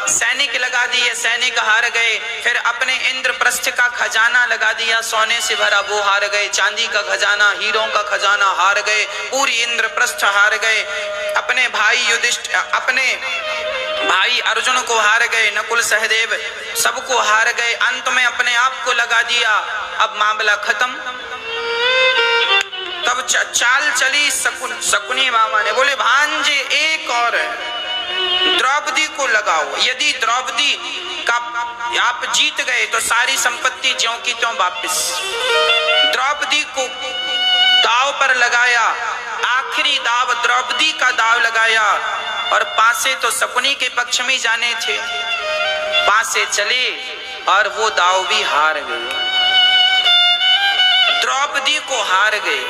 सैनिक लगा दिए, सैनिक हार गए, फिर अपने इंद्रप्रस्थ का खजाना लगा दिया सोने से भरा, वो हार गए, चांदी का खजाना, हीरों का खजाना हार गए, पूरी इंद्रप्रस्थ हार गए। अपने भाई युधिष्ठिर, अपने भाई अर्जुन को हार गए, नकुल सहदेव सबको हार गए, अंत में अपने आप को लगा दिया, अब मामला खत्म। तब चाल चली शकुनी मामा ने, बोले भांजे एक और द्रौपदी को लगाओ, यदि द्रौपदी का आप जीत गए तो सारी संपत्ति ज्यों की त्यों वापिस। द्रौपदी को दाव पर लगाया, आखिरी दाव द्रौपदी का दाव लगाया, और पासे तो शकुनी के पक्ष में जाने थे, पासे चले और वो दाव भी हार गए, द्रौपदी को हार गए।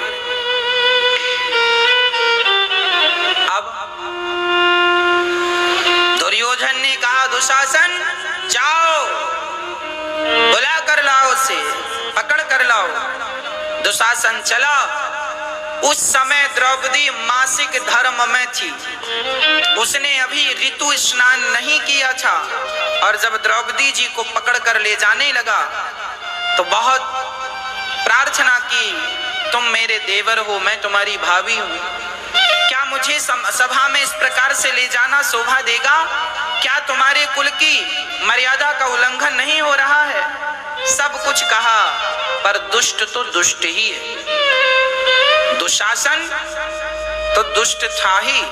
अब दुर्योधन ने कहा दुशासन जाओ बुला कर लाओ, उसे पकड़ कर लाओ। दुशासन चला। उस समय द्रौपदी मासिक धर्म में थी, उसने अभी ऋतु स्नान नहीं किया था, और जब द्रौपदी जी को पकड़ कर ले जाने लगा तो बहुत प्रार्थना की, तुम मेरे देवर हो, मैं तुम्हारी भाभी हूं, क्या मुझे सभा में इस प्रकार से ले जाना शोभा देगा? क्या तुम्हारे कुल की मर्यादा का उल्लंघन नहीं हो रहा है? सब कुछ कहा, पर दुष्ट तो दुष्ट ही है, दुशासन तो दुष्ट था ही,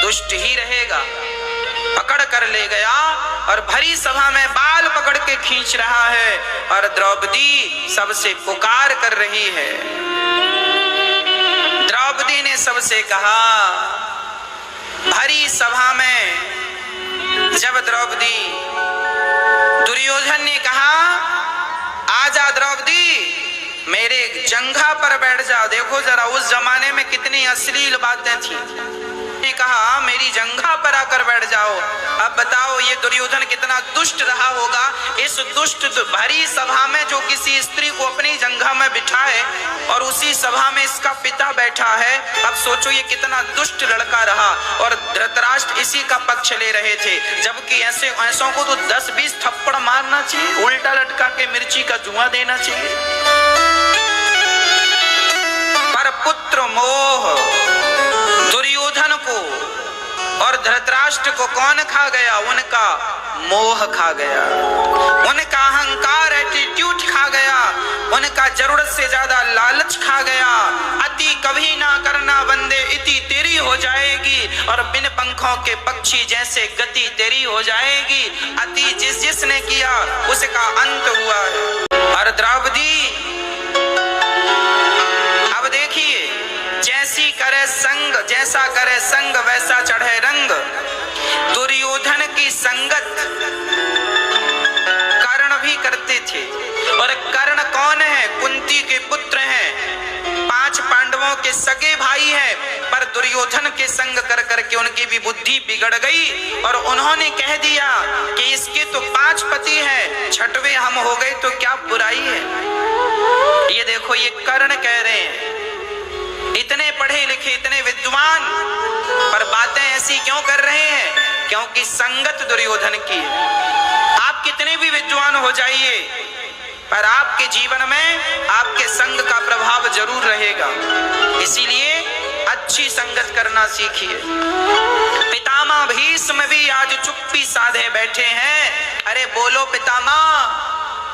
दुष्ट ही रहेगा। पकड़ कर ले गया और भरी सभा में बाल पकड़ के खींच रहा है, और द्रौपदी सबसे पुकार कर रही है। द्रौपदी ने सबसे कहा, भरी सभा में जब द्रौपदी, दुर्योधन ने कहा आजा द्रौपदी मेरे जंघा पर बैठ जाओ। देखो जरा उस जमाने में कितनी अश्लील बातें थी। ने कहा मेरी जंघा पर आकर बैठ जाओ। अब बताओ ये दुर्योधन कितना दुष्ट रहा होगा। इस दुष्ट भरी सभा में जो किसी स्त्री को अपनी जंघा में बिठाए और उसी सभा में इसका पिता बैठा है, अब सोचो ये कितना दुष्ट लड़का रहा। और धृतराष्ट्र इसी का पक्ष ले रहे थे, जबकि ऐसों को तो 10-20 थप्पड़ मारना चाहिए, उल्टा लटका के मिर्ची का धुआं देना चाहिए। पर पुत्र मोह दुर्योधन को और धृतराष्ट्र को कौन खा गया? उनका मोह खा गया, उनका अहंकार एटीट्यूड खा गया, उनका जरूरत से ज्यादा लालच खा गया। अति कभी ना करना बंदे, इति तेरी हो जाएगी, और बिन पंखों के पक्षी जैसे गति तेरी हो जाएगी। अति जिसने किया उसका अंत हुआ है। और द्रौपदी अब देखिए, जैसी करे संग, जैसा करे संग वैसा चढ़े रंग। दुर्योधन की संगत कर्ण भी करते थे, और कर्ण कौन है? कुंती के पुत्र हैं, 5 पांडवों के सगे भाई हैं, पर दुर्योधन के संग कर करके उनकी भी बुद्धि बिगड़ गई, और उन्होंने कह दिया कि इसके तो 5 पति हैं, 6वें हम हो गए तो क्या बुराई है। ये देखो ये कर्ण कह रहे हैं, इतने पढ़े लिखे, इतने विद्वान, पर बातें ऐसी क्यों कर रहे हैं? क्योंकि संगत दुर्योधन की है। आप कितने भी विद्वान हो जाइए, पर आपके जीवन में आपके संग का प्रभाव जरूर रहेगा। इसीलिए अच्छी संगत करना सीखिए। पितामह भीष्म भी आज चुप्पी साधे बैठे हैं। अरे बोलो पितामह,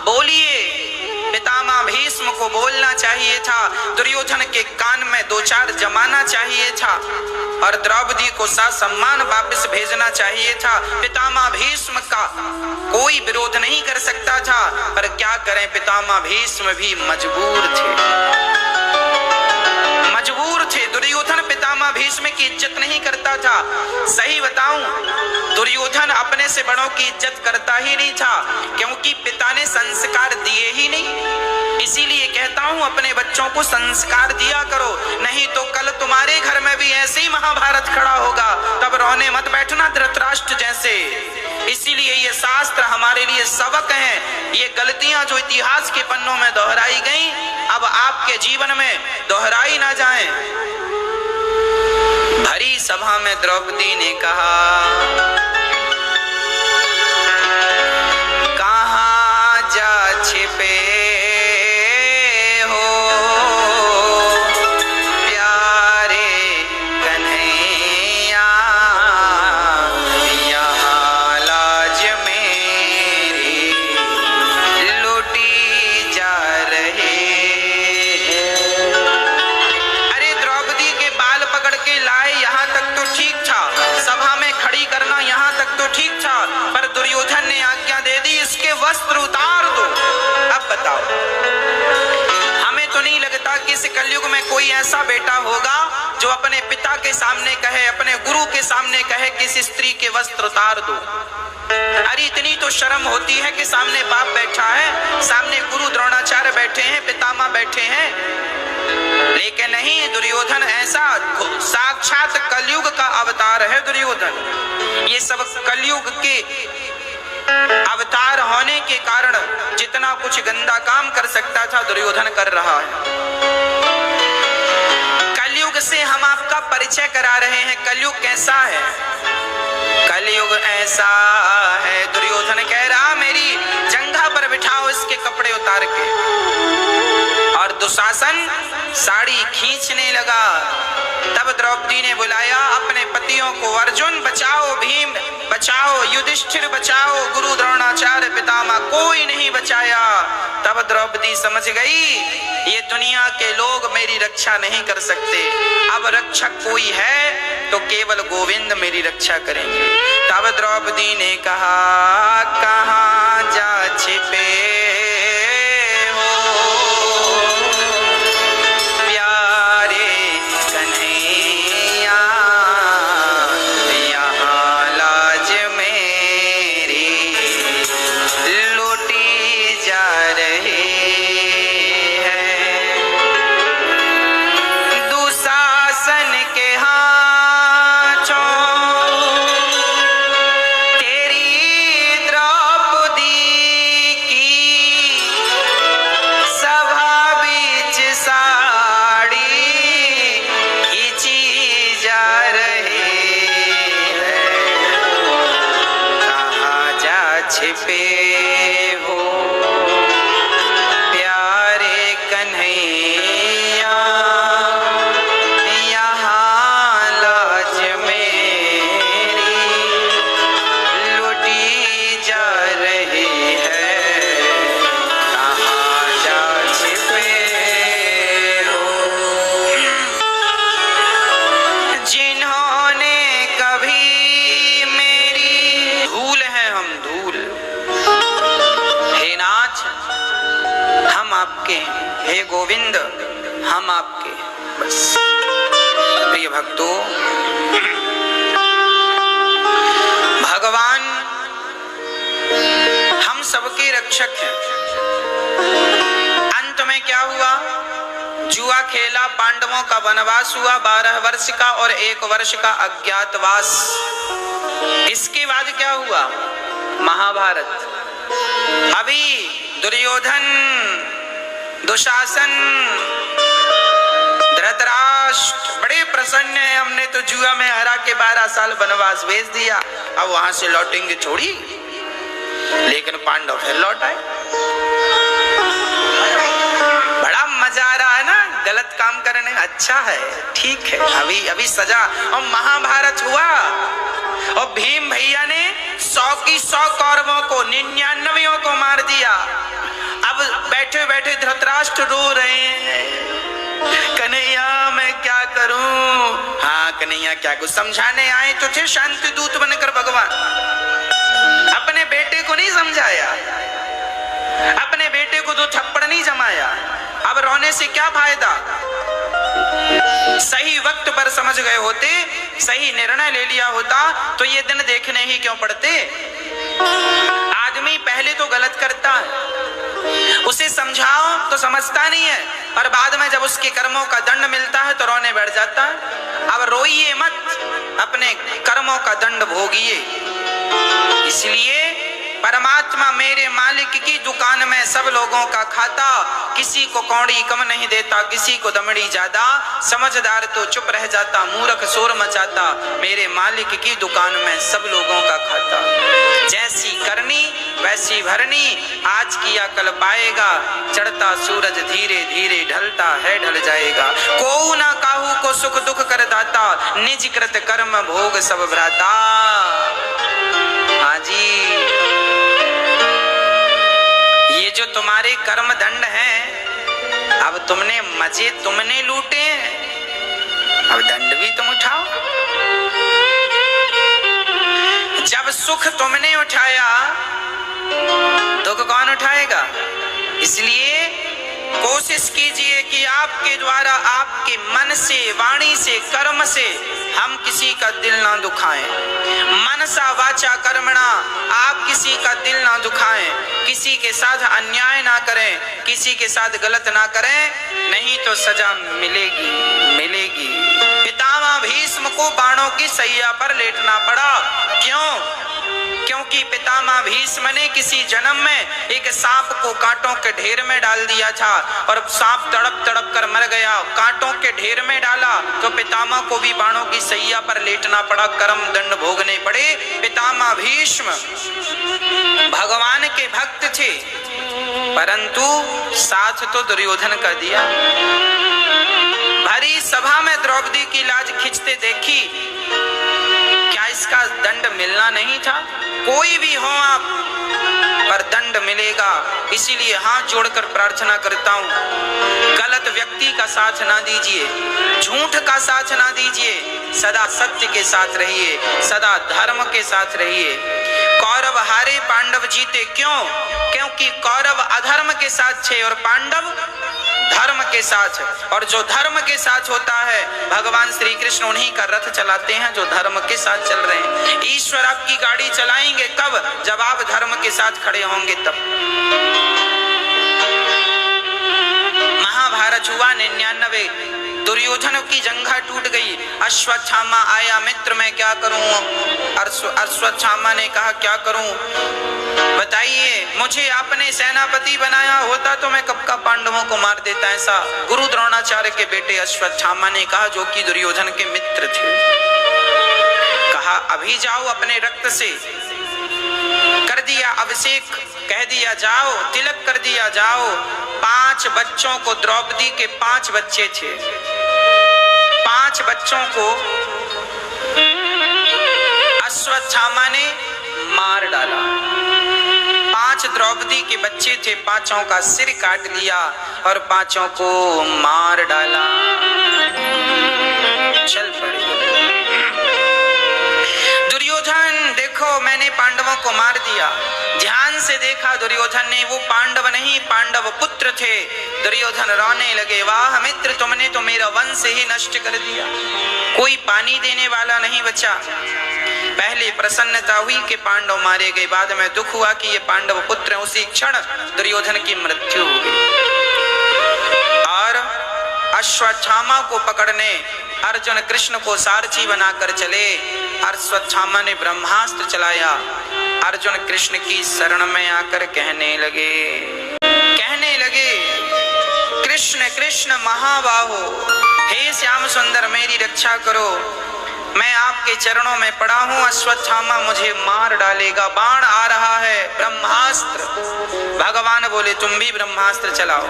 बोलिए। पितामह भीष्म को बोलना चाहिए था, दुर्योधन के कान में 2-4 जमाना चाहिए था, और द्रौपदी को सम्मान वापस भेजना चाहिए था। पितामह भीष्म का कोई विरोध नहीं कर सकता था, पर क्या करें, पितामह भीष्म भी मजबूर थे। दुर्योधन पितामह भीष्म की इज्जत नहीं करता था। सही बताऊं, दुर्योधन अपने से बड़ों की इज्जत करता ही नहीं था, क्योंकि पिता ने संस्कार दिए ही नहीं। इसीलिए कहता हूं अपने बच्चों को संस्कार दिया करो, नहीं तो कल तुम्हारे घर में भी ऐसे ही महाभारत खड़ा होगा, तब रोने मत बैठना धृतराष्ट्र जैसे। इसीलिए ये शास्त्र हमारे लिए सबक हैं। ये गलतियां जो इतिहास के पन्नों में दोहराई गई, अब आपके जीवन में दोहराई ना जाएं। भरी सभा में द्रौपदी ने कहा, कहाँ जा छिपे हो प्यारे कन्हैया, सोचा कि इस कलयुग में कोई ऐसा बेटा होगा जो अपने पिता के सामने कहे, अपने गुरु के सामने कहे कि इस स्त्री के वस्त्र उतार दो। अरे इतनी तो शर्म होती है कि सामने बाप बैठा है, सामने गुरु द्रोणाचार्य बैठे हैं, पितामह बैठे हैं, लेकिन नहीं, दुर्योधन ऐसा साक्षात कलयुग का अवतार है। दुर्योधन ये सब कलयुग के अवतार होने के कारण जितना कुछ गंदा काम कर सकता था दुर्योधन कर रहा है। कलयुग से हम आपका परिचय करा रहे हैं। कलयुग कैसा है? कलयुग ऐसा है, दुर्योधन कह रहा मेरी जंघा पर बिठाओ इसके कपड़े उतार के। और दुशासन साड़ी खींचने लगा। तब द्रौपदी ने बुलाया अपने पतियों को, अर्जुन बचाओ, भीम बचाओ, युधिष्ठिर बचाओ, गुरु द्रोणाचार्य पितामह, कोई नहीं बचाया। तब द्रौपदी समझ गई ये दुनिया के लोग मेरी रक्षा नहीं कर सकते, अब रक्षक कोई है तो केवल गोविंद मेरी रक्षा करेंगे। तब द्रौपदी ने कहा कहाँ जा छिपे हे गोविंद हम आपके। बस प्रिय भक्तों, भगवान हम सबके रक्षक हैं। अंत में क्या हुआ? जुआ खेला, पांडवों का वनवास हुआ 12 वर्ष का और 1 वर्ष का अज्ञातवास। इसके बाद क्या हुआ? महाभारत। अभी दुर्योधन, दुशासन, धृतराष्ट्र बड़े प्रसन्न है, हमने तो जुआ में हरा के 12 साल वनवास भेज दिया, अब वहां से लौटेंगे थोड़ी। लेकिन पांडव फिर लौट आए। बड़ा मजा आ रहा है ना गलत काम करने। अच्छा है, ठीक है, अभी सजा। और महाभारत हुआ और भीम भैया ने 100 की 100 कौरवों को, 99 को मार दिया। अब बैठे बैठे धृतराष्ट्र रो रहे हैं, कन्हैया मैं क्या करूं? हाँ कन्हैया क्या कुछ समझाने आए तो थे शांति दूत बनकर भगवान। अपने बेटे को नहीं समझाया, अपने बेटे को 2 थप्पड़ नहीं जमाया। अब रोने से क्या फायदा? सही वक्त पर समझ गए होते, सही निर्णय ले लिया होता तो ये दिन देखने ही क्यों पड़ते। आदमी पहले तो गलत करता है, उसे समझाओ तो समझता नहीं है, और बाद में जब उसके कर्मों का दंड मिलता है तो रोने बैठ जाता है। अब रोइए मत, अपने कर्मों का दंड भोगिए। इसलिए परमात्मा मेरे मालिक की दुकान में सब लोगों का खाता, किसी को कौड़ी कम नहीं देता, किसी को दमड़ी ज्यादा। समझदार तो चुप रह जाता, मूर्ख शोर मचाता। मेरे मालिक की दुकान में सब लोगों का खाता। जैसी करनी वैसी भरनी, आज किया कल पाएगा। चढ़ता सूरज धीरे धीरे ढलता है, ढल जाएगा। को ना काहू को सुख दुख कर दाता, निज कृत कर्म भोग सब भ्राता। हाँ जी, ये जो तुम्हारे कर्म दंड हैं, अब तुमने मजे तुमने लूटे हैं, अब दंड भी तुम उठाओ। जब सुख तुमने उठाया दुख कौन उठाएगा? इसलिए कोशिश कीजिए कि आपके द्वारा, आपके मन से, वाणी से, कर्म से हम किसी का दिल ना दुखाएं। मनसा वाचा कर्मणा, आप किसी का दिल ना दुखाएं, किसी के साथ अन्याय ना करें, किसी के साथ गलत ना करें, नहीं तो सजा मिलेगी मिलेगी। पितामह भीष्म को बाणों की सैया पर लेटना पड़ा। क्यों? क्योंकि पितामह भीष्म ने किसी जन्म में एक सांप को कांटों के ढेर में डाल दिया था और सांप तड़प तड़प कर मर गया। कांटों के ढेर में डाला तो पितामह को भी बाणों की सैया पर लेटना पड़ा, कर्म दंड भोगने पड़े। पितामह भीष्म भगवान के भक्त थे, परंतु साथ तो दुर्योधन का दिया। भरी सभा में द्रौपदी की लाज खींचते देखी, क्या इसका दंड मिलना नहीं था? कोई भी हो आप, पर दंड मिलेगा। इसीलिए हाथ जोड़कर प्रार्थना करता हूं, गलत व्यक्ति का साथ ना दीजिए, झूठ का साथ ना दीजिए, सदा सत्य के साथ रहिए, सदा धर्म के साथ रहिए। कौरव हारे, पांडव जीते। क्यों? क्योंकि कौरव अधर्म के साथ थे और पांडव धर्म के साथ। और जो धर्म के साथ होता है, भगवान श्री कृष्ण उन्हीं का रथ चलाते हैं जो धर्म के साथ चल रहे हैं। ईश्वर आपकी गाड़ी चलाएंगे कब? जब आप धर्म के साथ खड़े होंगे तब। महाभारत हुआ 99, दुर्योधन की जंघा टूट गई। अश्वत्थामा आया, मित्र मैं क्या करूं? अश्वत्थामा ने कहा क्या करूं बताइए, मुझे आपने सेनापति बनाया होता तो मैं कब का पांडवों को मार देता। ऐसा गुरु द्रोणाचार्य के बेटे अश्वत्थामा ने कहा, जो कि दुर्योधन के मित्र थे। कहा अभी जाओ, अपने रक्त से कर दिया अभिषेक, कह दिया जाओ, तिलक कर दिया जाओ। 5 बच्चों को, द्रौपदी के 5 बच्चे थे, 5 बच्चों को अश्वत्थामा ने मार डाला। 5 द्रौपदी के बच्चे थे, 5 का सिर काट लिया और 5 को मार डाला। चल पड़े। दुर्योधन देखो, मैंने पांडवों को मार दिया। ध्यान से देखा दुर्योधन ने, वो पांडव नहीं, पांडव पुत्र थे। दुर्योधन रोने लगे, वाह मित्र, तुमने तो मेरा वंश ही नष्ट कर दिया। कोई पानी देने वाला नहीं बचा। पहले प्रसन्नता हुई कि पांडव मारे गए, बाद में दुख हुआ कि ये पांडव पुत्र हैं। उसी क्षण दुर्योधन की मृत्यु हो गई। और अश्वत्थामा को पकड़ने अर्जुन कृष्ण को सारथी बनाकर चले। अश्वत्थामा ने ब्रह्मास्त्र चलाया। अर्जुन कृष्ण की शरण में आकर कहने लगे कृष्ण कृष्ण महाबाहो, हे श्याम सुंदर मेरी रक्षा करो, मैं आपके चरणों में पड़ा हूं। अश्वत्थामा मुझे मार डालेगा, बाण आ रहा है, ब्रह्मास्त्र। भगवान बोले तुम भी ब्रह्मास्त्र चलाओ।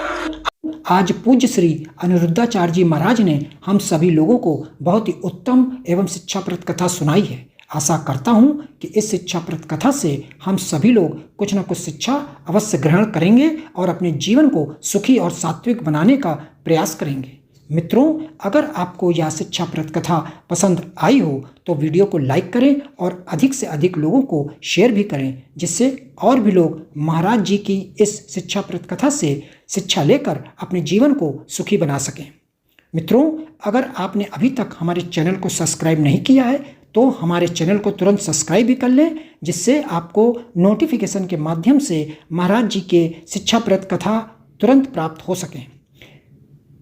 आज पूज्य श्री अनिरुद्धाचार्य जी महाराज ने हम सभी लोगों को बहुत ही उत्तम एवं शिक्षाप्रद कथा सुनाई है। आशा करता हूं कि इस शिक्षाप्रद कथा से हम सभी लोग कुछ न कुछ शिक्षा अवश्य ग्रहण करेंगे और अपने जीवन को सुखी और सात्विक बनाने का प्रयास करेंगे। मित्रों, अगर आपको यह शिक्षाप्रद कथा पसंद आई हो तो वीडियो को लाइक करें और अधिक से अधिक लोगों को शेयर भी करें, जिससे और भी लोग महाराज जी की इस शिक्षाप्रद कथा से शिक्षा लेकर अपने जीवन को सुखी बना सकें। मित्रों, अगर आपने अभी तक हमारे चैनल को सब्सक्राइब नहीं किया है तो हमारे चैनल को तुरंत सब्सक्राइब भी कर लें, जिससे आपको नोटिफिकेशन के माध्यम से महाराज जी के शिक्षाप्रद कथा तुरंत प्राप्त हो सकें।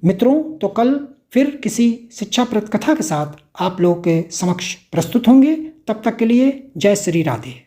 मित्रों, तो कल फिर किसी शिक्षाप्रद कथा के साथ आप लोगों के समक्ष प्रस्तुत होंगे। तब तक के लिए जय श्री राधे।